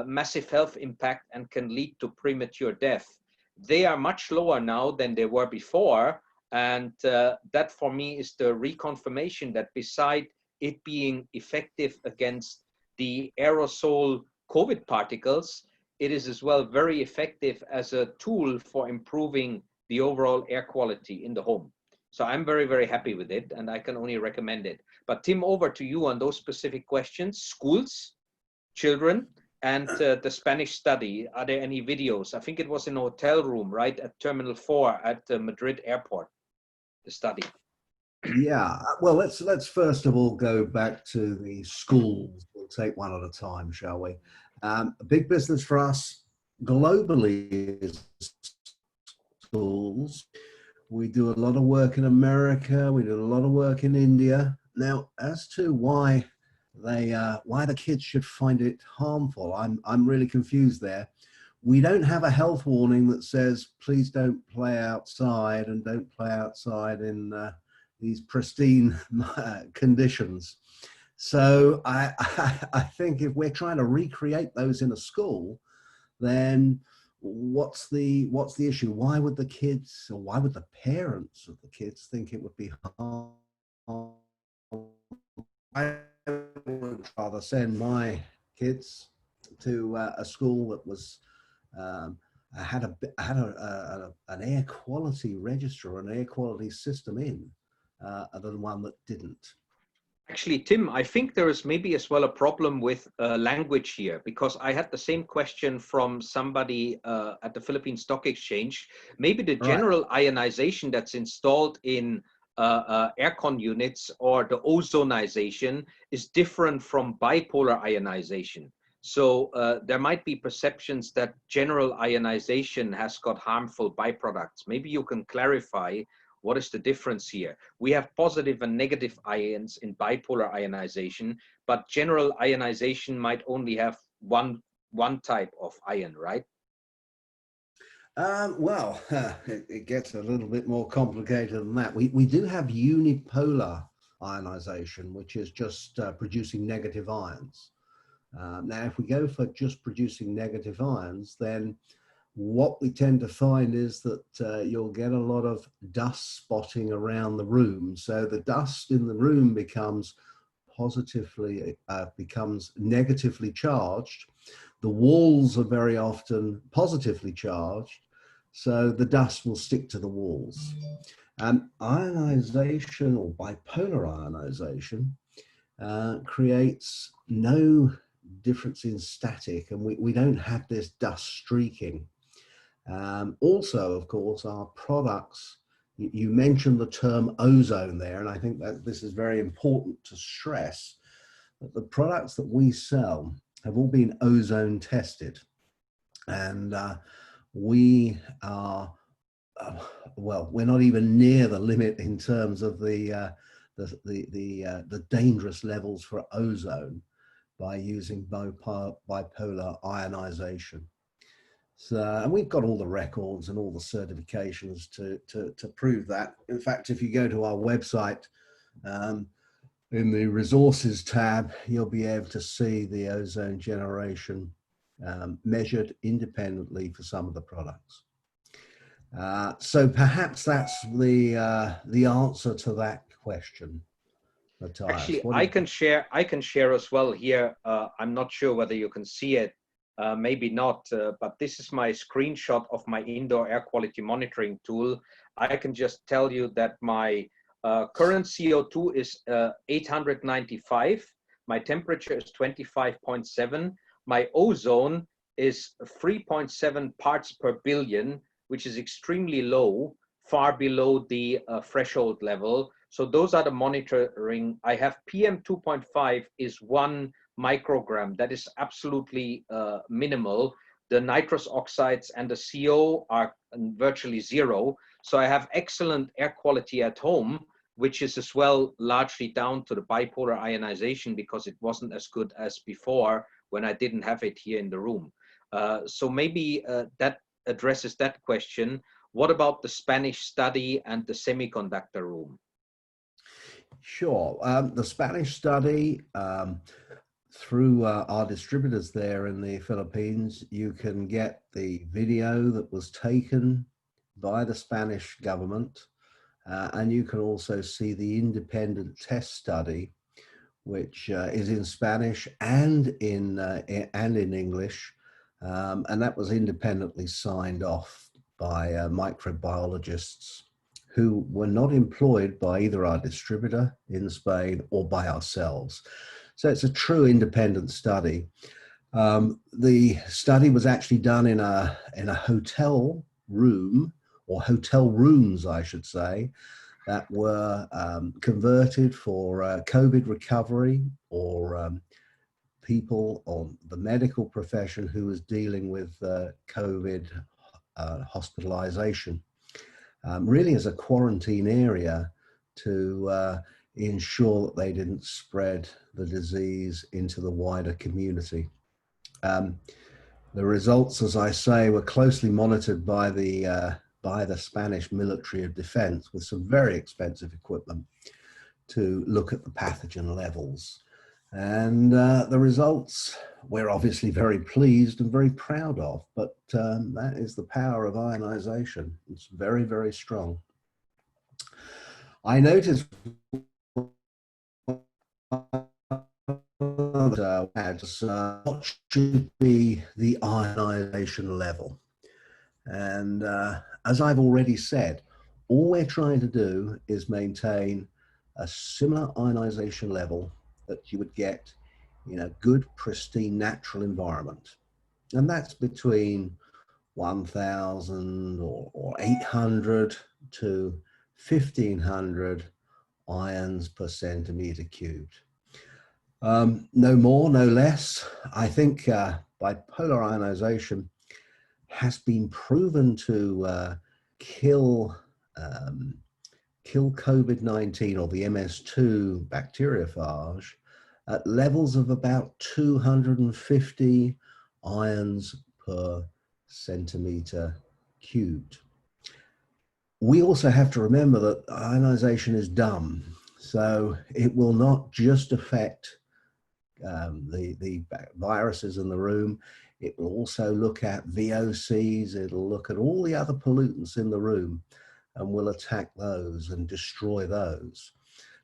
massive health impact and can lead to premature death. They are much lower now than they were before. And that for me is the reconfirmation that beside it being effective against the aerosol COVID particles, it is as well very effective as a tool for improving the overall air quality in the home. So I'm very, very happy with it, and I can only recommend it. But Tim, over to you on those specific questions. Schools, children, and the Spanish study. Are there any videos? I think it was in a hotel room, right, at Terminal 4 at the Madrid airport, the study. Yeah, well, let's first of all go back to the schools. We'll take one at a time, shall we? A big business for us globally is schools. We do a lot of work in America. We do a lot of work in India. Now, as to why the kids should find it harmful, I'm really confused there. We don't have a health warning that says please don't play outside and don't play outside in these pristine conditions. So I think if we're trying to recreate those in a school, then what's the issue? Why would the kids, or why would the parents of the kids think it would be harmful? I would rather send my kids to a school that was had an air quality register, an air quality system in, than one that didn't. Actually, Tim, I think there is maybe as well a problem with language here, because I had the same question from somebody at the Philippine Stock Exchange. Maybe the general ionization that's installed in aircon units or the ozonization is different from bipolar ionization. So there might be perceptions that general ionization has got harmful byproducts. Maybe you can clarify what is the difference here. We have positive and negative ions in bipolar ionization, but general ionization might only have one type of ion, right? Well, it gets a little bit more complicated than that. We do have unipolar ionization, which is just producing negative ions. Now, if we go for just producing negative ions, then what we tend to find is that you'll get a lot of dust spotting around the room. So the dust in the room becomes negatively charged. The walls are very often positively charged, so the dust will stick to the walls. Ionization or bipolar ionization creates no difference in static, and we don't have this dust streaking. Also, of course, our products, you mentioned the term ozone there, and I think that this is very important to stress, that the products that we sell have all been ozone tested. And we are, well, we're not even near the limit in terms of the dangerous levels for ozone by using bipolar ionization. So, and we've got all the records and all the certifications to prove that. In fact, if you go to our website, in the resources tab, you'll be able to see the ozone generation measured independently for some of the products. So perhaps that's the answer to that question, Matthias. Actually, I can share as well here. I'm not sure whether you can see it. Maybe not, but this is my screenshot of my indoor air quality monitoring tool. I can just tell you that my current CO2 is 895. My temperature is 25.7. My ozone is 3.7 parts per billion, which is extremely low, far below the threshold level. So those are the monitoring. I have PM 2.5 is 1 microgram. That is absolutely minimal. The nitrous oxides and the CO are virtually zero. So I have excellent air quality at home, which is as well largely down to the bipolar ionization, because it wasn't as good as before when I didn't have it here in the room. So maybe that addresses that question. What about the Spanish study and the semiconductor room? Sure. The Spanish study, through our distributors there in the Philippines, you can get the video that was taken by the Spanish government, and you can also see the independent test study, which is in Spanish and in English, and that was independently signed off by microbiologists who were not employed by either our distributor in Spain or by ourselves. So it's a true independent study. The study was actually done in a hotel room, or hotel rooms, I should say, that were converted for COVID recovery, or people on the medical profession who was dealing with COVID hospitalization, really as a quarantine area to ensure that they didn't spread the disease into the wider community. The results, as I say, were closely monitored by the Spanish military of defense with some very expensive equipment to look at the pathogen levels. And the results we're obviously very pleased and very proud of, but that is the power of ionization. It's very, very strong. I noticed of the ads, what should be the ionization level? And as I've already said, all we're trying to do is maintain a similar ionization level that you would get in a good, pristine, natural environment. And that's between 1,000 or 800 to 1,500 ions per centimeter cubed. No more, no less. I think bipolar ionization has been proven to kill COVID-19 or the MS2 bacteriophage at levels of about 250 ions per centimeter cubed. We also have to remember that ionization is dumb, so it will not just affect the viruses in the room. It will also look at VOCs, it'll look at all the other pollutants in the room and will attack those and destroy those.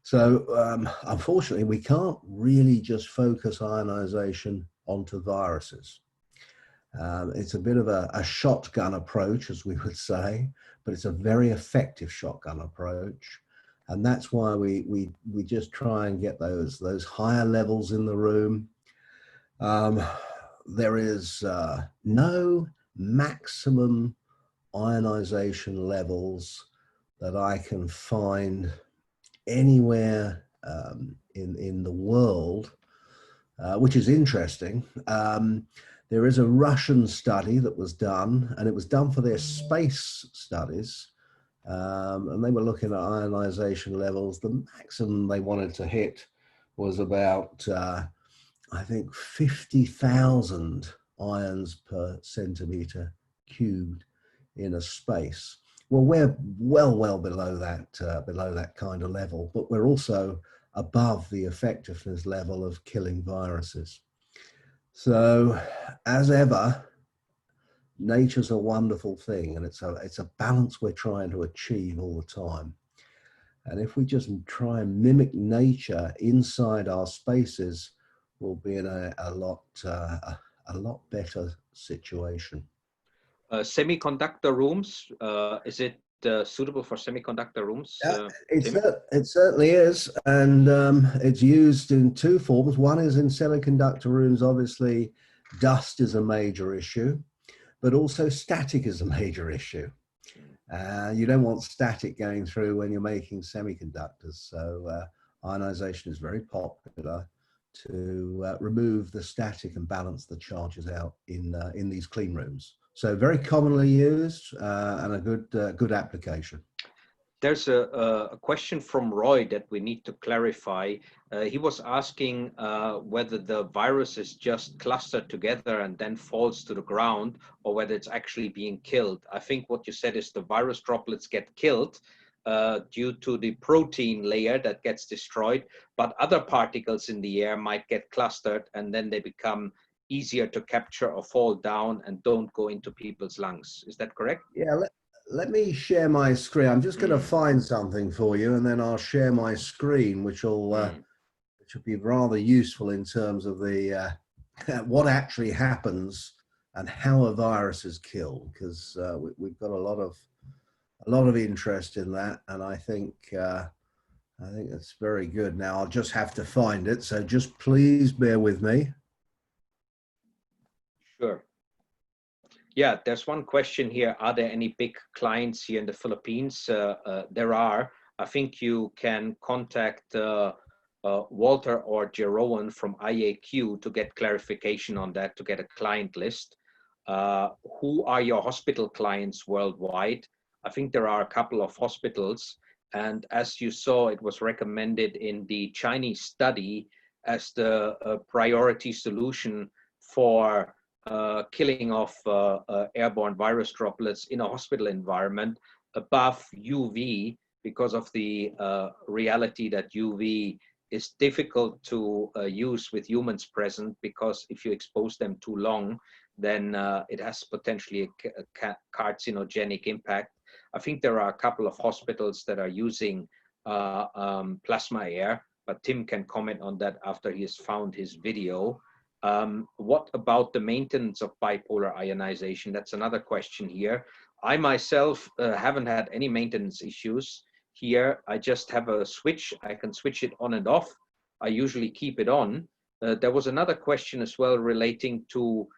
So unfortunately, we can't really just focus ionization onto viruses. It's a bit of a shotgun approach, as we would say, but it's a very effective shotgun approach. And that's why we just try and get those higher levels in the room. There is no maximum ionization levels that I can find anywhere in the world, which is interesting. There is a Russian study that was done, and it was done for their space studies. And they were looking at ionization levels. The maximum they wanted to hit was about, I think, 50,000 ions per centimeter cubed in a space. Well, we're well below that kind of level, but we're also above the effectiveness level of killing viruses. So, as ever, nature's a wonderful thing, and it's a balance we're trying to achieve all the time. And if we just try and mimic nature inside our spaces, we'll be in a lot better situation. Semiconductor rooms, is it suitable for semiconductor rooms? It certainly is, and it's used in two forms. One is in semiconductor rooms. Obviously, dust is a major issue, but also static is a major issue. You don't want static going through when you're making semiconductors. So ionization is very popular to remove the static and balance the charges out in these clean rooms. So very commonly used and a good application. There's a question from Roy that we need to clarify. He was asking whether the virus is just clustered together and then falls to the ground, or whether it's actually being killed. I think what you said is the virus droplets get killed due to the protein layer that gets destroyed, but other particles in the air might get clustered and then they become easier to capture or fall down and don't go into people's lungs. Is that correct? Yeah. Let me share my screen. I'm just going to find something for you, and then I'll share my screen, which will be rather useful in terms of the what actually happens and how a virus is killed, because we've got a lot of interest in that, and I think it's very good. Now I'll just have to find it, so just please bear with me. Sure. Yeah, there's one question here. Are there any big clients here in the Philippines? There are. I think you can contact Walter or Jeroen from IAQ to get clarification on that, to get a client list. Who are your hospital clients worldwide? I think there are a couple of hospitals. And as you saw, it was recommended in the Chinese study as the priority solution for killing off airborne virus droplets in a hospital environment above UV, because of the reality that UV is difficult to use with humans present, because if you expose them too long, then it has potentially a carcinogenic impact. I think there are a couple of hospitals that are using plasma air but Tim can comment on that after he has found his video. What about the maintenance of bipolar ionization? That's another question here. I myself haven't had any maintenance issues here. I just have a switch. I can switch it on and off. I usually keep it on. There was another question as well relating to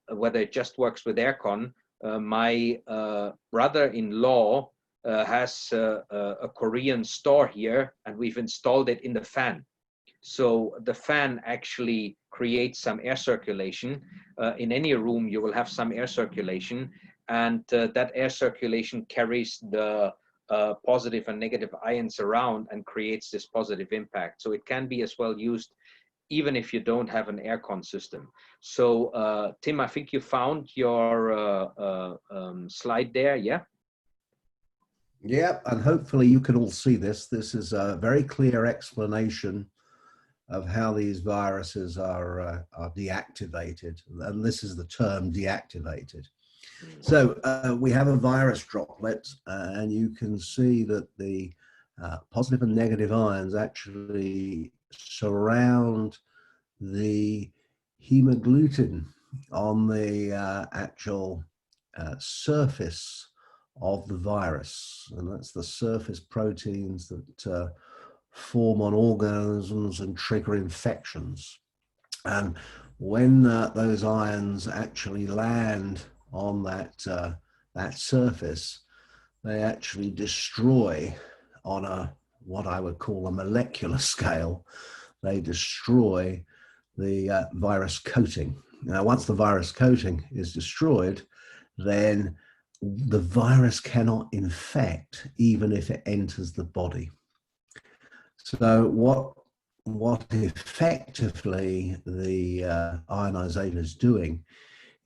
whether it just works with aircon. My brother-in-law has a Korean store here, and we've installed it in the fan. So the fan actually creates some air circulation. In any room, you will have some air circulation, and that air circulation carries the positive and negative ions around and creates this positive impact. So it can be as well used even if you don't have an aircon system. So Tim, I think you found your slide there, yeah? Yeah, and hopefully you can all see this. This is a very clear explanation of how these viruses are deactivated, and this is the term deactivated. So we have a virus droplet, and you can see that the positive and negative ions actually surround the hemagglutinin on the actual surface of the virus, and that's the surface proteins that form on organisms and trigger infections. And when those ions actually land on that that surface, they actually destroy on a what I would call a molecular scale. They destroy the virus coating. Now, once the virus coating is destroyed, then the virus cannot infect even if it enters the body. So what effectively the ionization is doing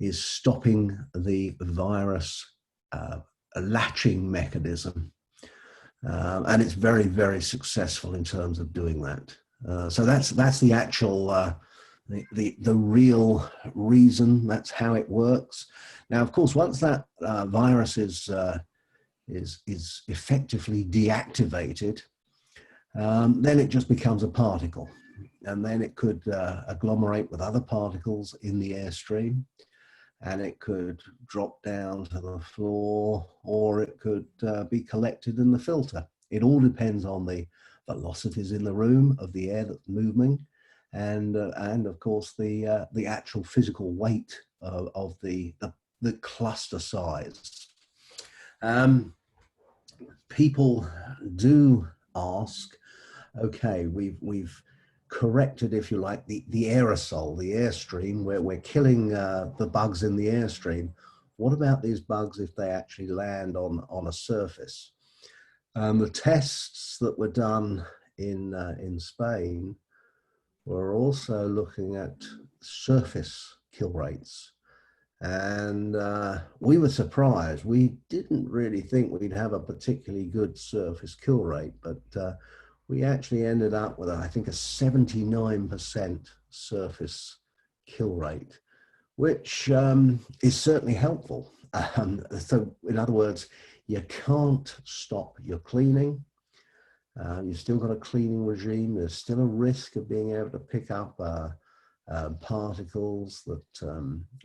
is stopping the virus latching mechanism, and it's very, very successful in terms of doing that. So that's the actual the real reason. That's how it works. Now, of course, once that virus is effectively deactivated, then it just becomes a particle, and then it could agglomerate with other particles in the airstream, and it could drop down to the floor, or it could be collected in the filter. It all depends on the velocities in the room of the air that's moving, and of course the actual physical weight of the cluster size. People do ask, okay, we've corrected, if you like, the aerosol, the airstream, where we're killing the bugs in the airstream. What about these bugs if they actually land on a surface? The tests that were done in Spain were also looking at surface kill rates. And we were surprised. We didn't really think we'd have a particularly good surface kill rate, but we actually ended up with, I think, a 79% surface kill rate, which is certainly helpful. So in other words, you can't stop your cleaning. You've still got a cleaning regime. There's still a risk of being able to pick up particles that,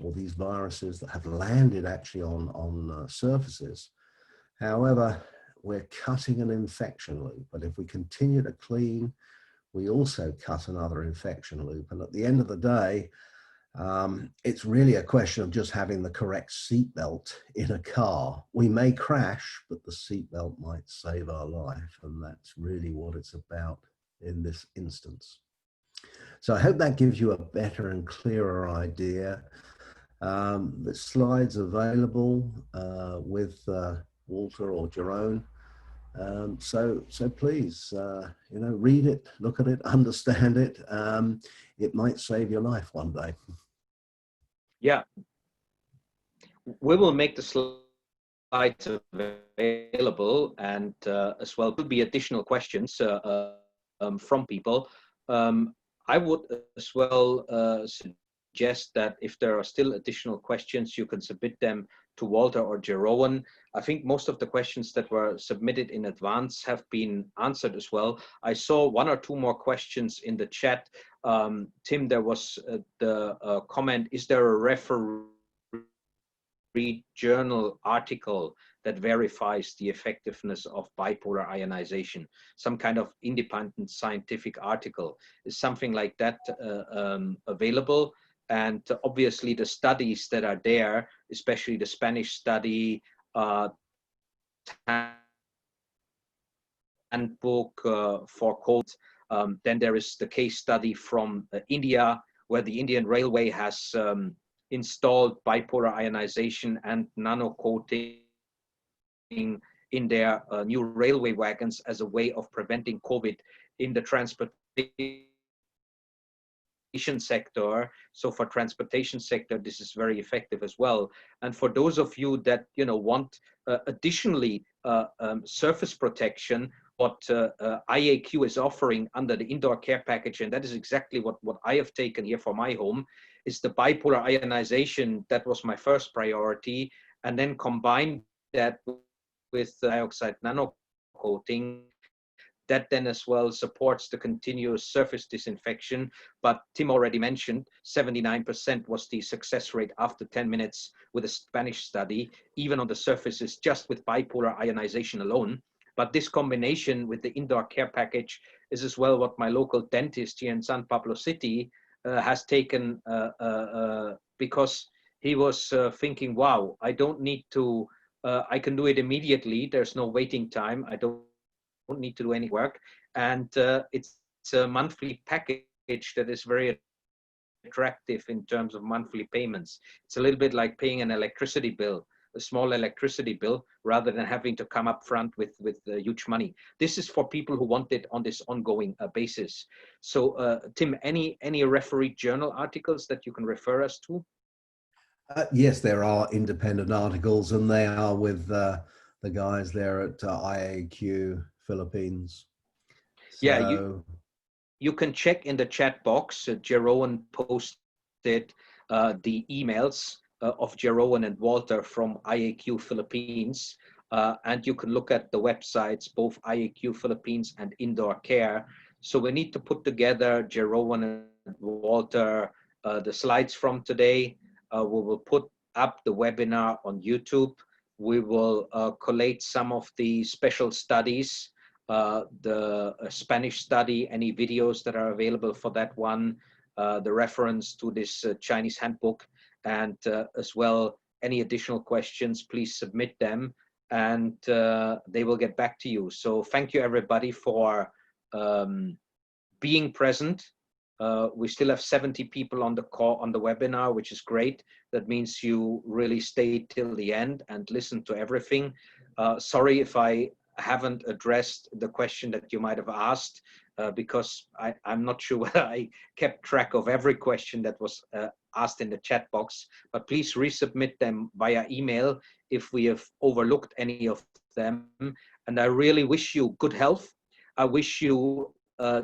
or these viruses that have landed actually on surfaces. However, we're cutting an infection loop, but if we continue to clean, we also cut another infection loop. And at the end of the day, it's really a question of just having the correct seatbelt in a car. We may crash, but the seatbelt might save our life, and that's really what it's about in this instance. So I hope that gives you a better and clearer idea. The slides available with Walter or Jerome. So please, read it, look at it, understand it. It might save your life one day. Yeah, we will make the slides available, and as well could be additional questions from people. I would as well suggest that if there are still additional questions, you can submit them to Walter or Jeroen. I think most of the questions that were submitted in advance have been answered as well. I saw one or two more questions in the chat. Tim, there was the comment, is there a referee journal article that verifies the effectiveness of bipolar ionization? Some kind of independent scientific article. Is something like that available? And obviously the studies that are there, especially the Spanish study, handbook for cold. Then there is the case study from India, where the Indian Railway has installed bipolar ionization and nano coating in their new railway wagons as a way of preventing COVID in the transportation sector. So for transportation sector, this is very effective as well. And for those of you that want additionally surface protection, what IAQ is offering under the indoor care package, and that is exactly what I have taken here for my home, is the bipolar ionization. That was my first priority, and then combine that with dioxide nano coating. That then as well supports the continuous surface disinfection. But Tim already mentioned 79% was the success rate after 10 minutes with a Spanish study, even on the surfaces, just with bipolar ionization alone. But this combination with the indoor care package is as well what my local dentist here in San Pablo City has taken because he was thinking, wow, I don't need to, I can do it immediately. There's no waiting time. I don't need to do any work, and it's a monthly package that is very attractive in terms of monthly payments. It's a little bit like paying an electricity bill, a small electricity bill, rather than having to come up front with huge money. This is for people who want it on this ongoing basis. So Tim, any referee journal articles that you can refer us to? Yes, there are independent articles, and they are with the guys there at IAQ Philippines. So, yeah, you can check in the chat box. Jeroen posted the emails of Jeroen and Walter from IAQ Philippines, and you can look at the websites, both IAQ Philippines and Indoor Care. So we need to put together, Jeroen and Walter, the slides from today. We will put up the webinar on YouTube. We will collate some of the special studies, the Spanish study, any videos that are available for that one, the reference to this Chinese handbook, and as well, any additional questions, please submit them, and they will get back to you. So thank you everybody for being present. We still have 70 people on the call, on the webinar, which is great. That means you really stayed till the end and listened to everything. Sorry if I haven't addressed the question that you might have asked, because I'm not sure whether I kept track of every question that was asked in the chat box, but please resubmit them via email if we have overlooked any of them. And I really wish you good health. I wish you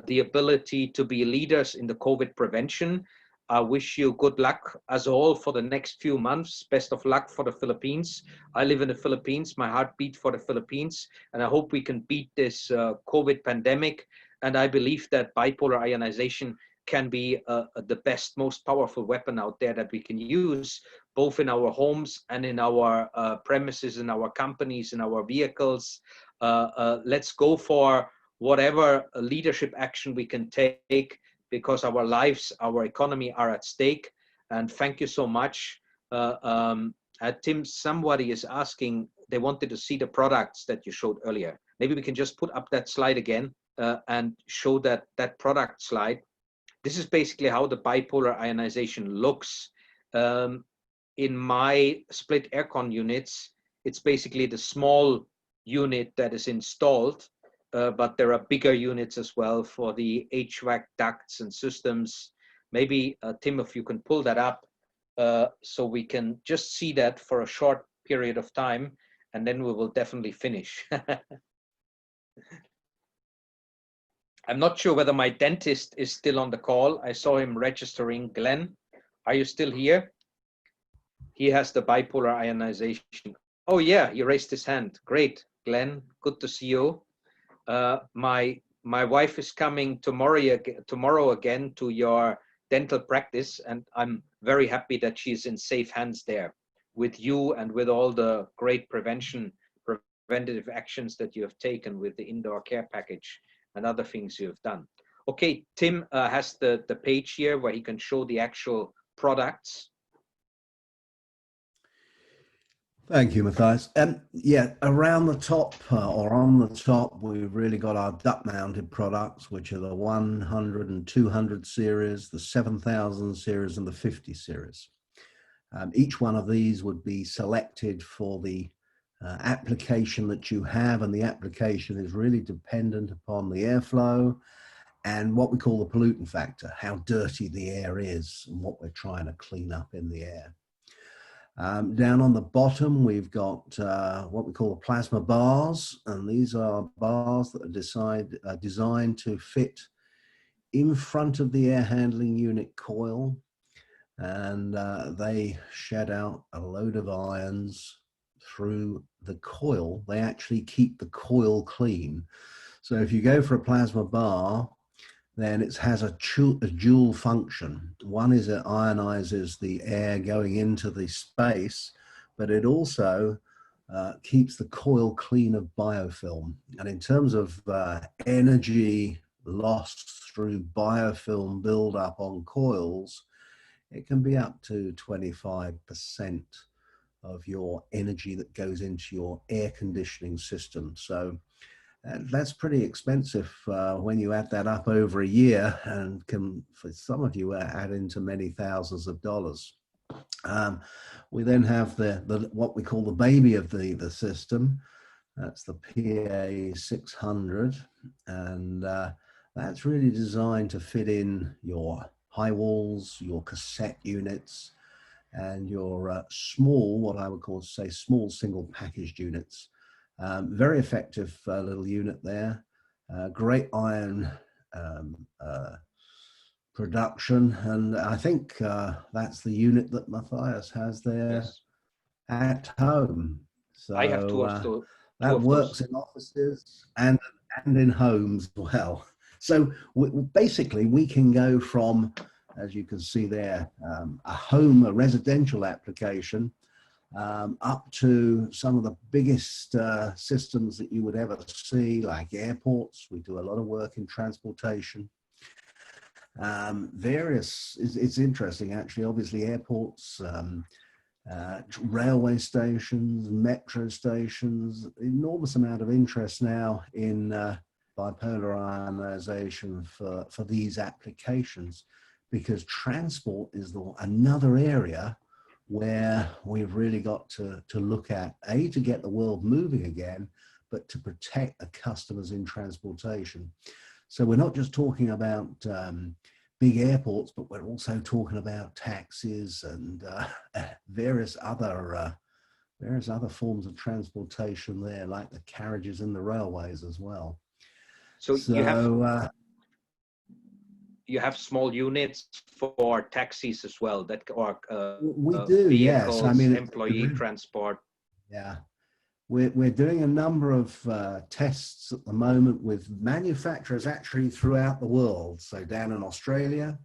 the ability to be leaders in the COVID prevention. I wish you good luck as all for the next few months. Best of luck for the Philippines. I live in the Philippines. My heart beat for the Philippines, and I hope we can beat this COVID pandemic. And I believe that bipolar ionization can be the best, most powerful weapon out there that we can use, both in our homes and in our premises, in our companies, in our vehicles. Let's go for whatever leadership action we can take, because our lives, our economy are at stake. And thank you so much. Tim, somebody is asking, they wanted to see the products that you showed earlier. Maybe we can just put up that slide again and show that product slide. This is basically how the bipolar ionization looks. In my split aircon units, it's basically the small unit that is installed. But there are bigger units as well for the HVAC ducts and systems. Maybe, Tim, if you can pull that up so we can just see that for a short period of time, and then we will definitely finish. I'm not sure whether my dentist is still on the call. I saw him registering. Glenn, Are you still here? He has the bipolar ionization. Oh yeah, he raised his hand. Great, Glenn. Good to see you. My wife is coming tomorrow again to your dental practice, and I'm very happy that she's in safe hands there with you and with all the great preventative actions that you have taken with the indoor care package and other things you have done. Okay, Tim has the page here where he can show the actual products. Thank you, Matthias. Yeah, around the top or on the top, we've really got our duct-mounted products, which are the 100 and 200 series, the 7000 series, and the 50 series. Each one of these would be selected for the application that you have, and the application is really dependent upon the airflow and what we call the pollutant factor, how dirty the air is and what we're trying to clean up in the air. Down on the bottom, we've got what we call the plasma bars, and these are bars that are designed to fit in front of the air handling unit coil, and they shed out a load of ions through the coil. They actually keep the coil clean. So if you go for a plasma bar, then it has a dual function. One is it ionizes the air going into the space, but it also keeps the coil clean of biofilm. And in terms of energy lost through biofilm buildup on coils, it can be up to 25% of your energy that goes into your air conditioning system. So that's pretty expensive when you add that up over a year, and can, for some of you, add into many thousands of dollars. We then have the what we call the baby of the system. That's the PA600, and that's really designed to fit in your high walls, your cassette units, and your small, what I would call, say, small single packaged units. Very effective little unit there. Great iron production, and I think that's the unit that Matthias has there. Yes. At home. So I have two that works in offices and in homes as well. So basically we can go from, as you can see there, a residential application, up to some of the biggest systems that you would ever see, like airports. We do a lot of work in transportation. It's interesting actually, obviously airports, railway stations, metro stations, enormous amount of interest now in bipolar ionization for these applications, because transport is another area where we've really got to look at, to get the world moving again, but to protect the customers in transportation. So we're not just talking about big airports, but we're also talking about taxis and various other forms of transportation there, like the carriages and the railways as well. So you have small units for taxis as well, that or we do, vehicles, yes. I mean, employee transport. Yeah, we're doing a number of tests at the moment with manufacturers actually throughout the world. So down in Australia,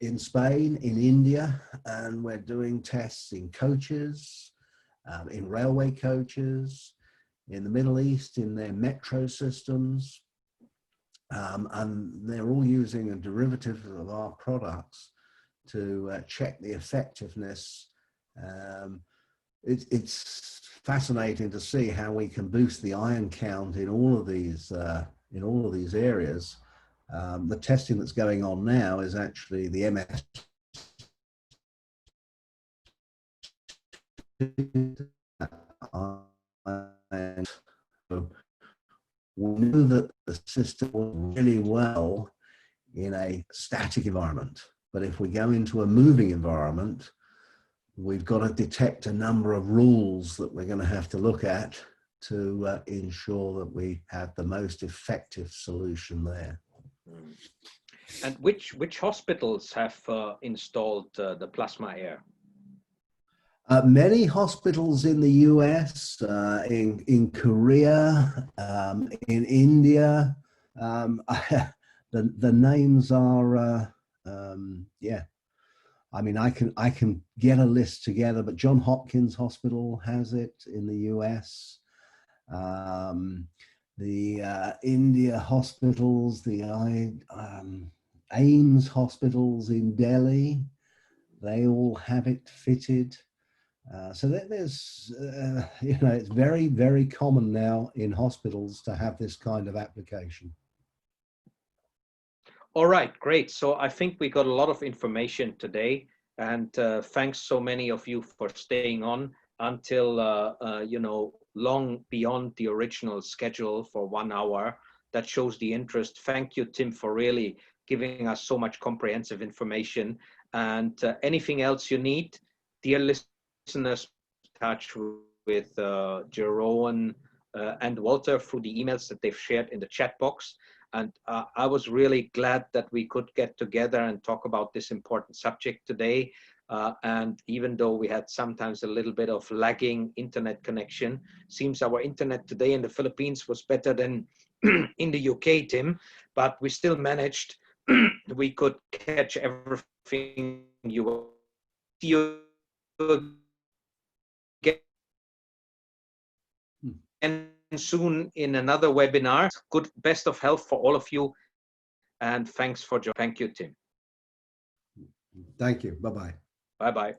in Spain, in India, and we're doing tests in coaches, in railway coaches, in the Middle East, in their metro systems. And they're all using a derivative of our products to check the effectiveness. It's fascinating to see how we can boost the ion count in all of these areas. The testing that's going on now is actually the MS. And we knew that the system worked really well in a static environment, but if we go into a moving environment, we've got to detect a number of rules that we're going to have to look at to ensure that we have the most effective solution there. And which hospitals have installed the plasma air? Many hospitals in the US, in Korea, in India. The names are, yeah. I mean, I can get a list together, but John Hopkins Hospital has it in the US. The India hospitals, the AIMS hospitals in Delhi, they all have it fitted. So there's, you know, it's very, very common now in hospitals to have this kind of application. All right, great. So I think we got a lot of information today, and thanks so many of you for staying on until, you know, long beyond the original schedule for 1 hour. That shows the interest. Thank you, Tim, for really giving us so much comprehensive information. And anything else you need, dear listeners, touch with Jeroen and Walter through the emails that they've shared in the chat box. And I was really glad that we could get together and talk about this important subject today. And even though we had sometimes a little bit of lagging internet connection, seems our internet today in the Philippines was better than in the UK, Tim, but we still managed, we could catch everything you were and soon in another webinar. Good, best of health for all of you, and thanks for joining. Thank you, Tim. Thank you. Bye-bye. Bye-bye.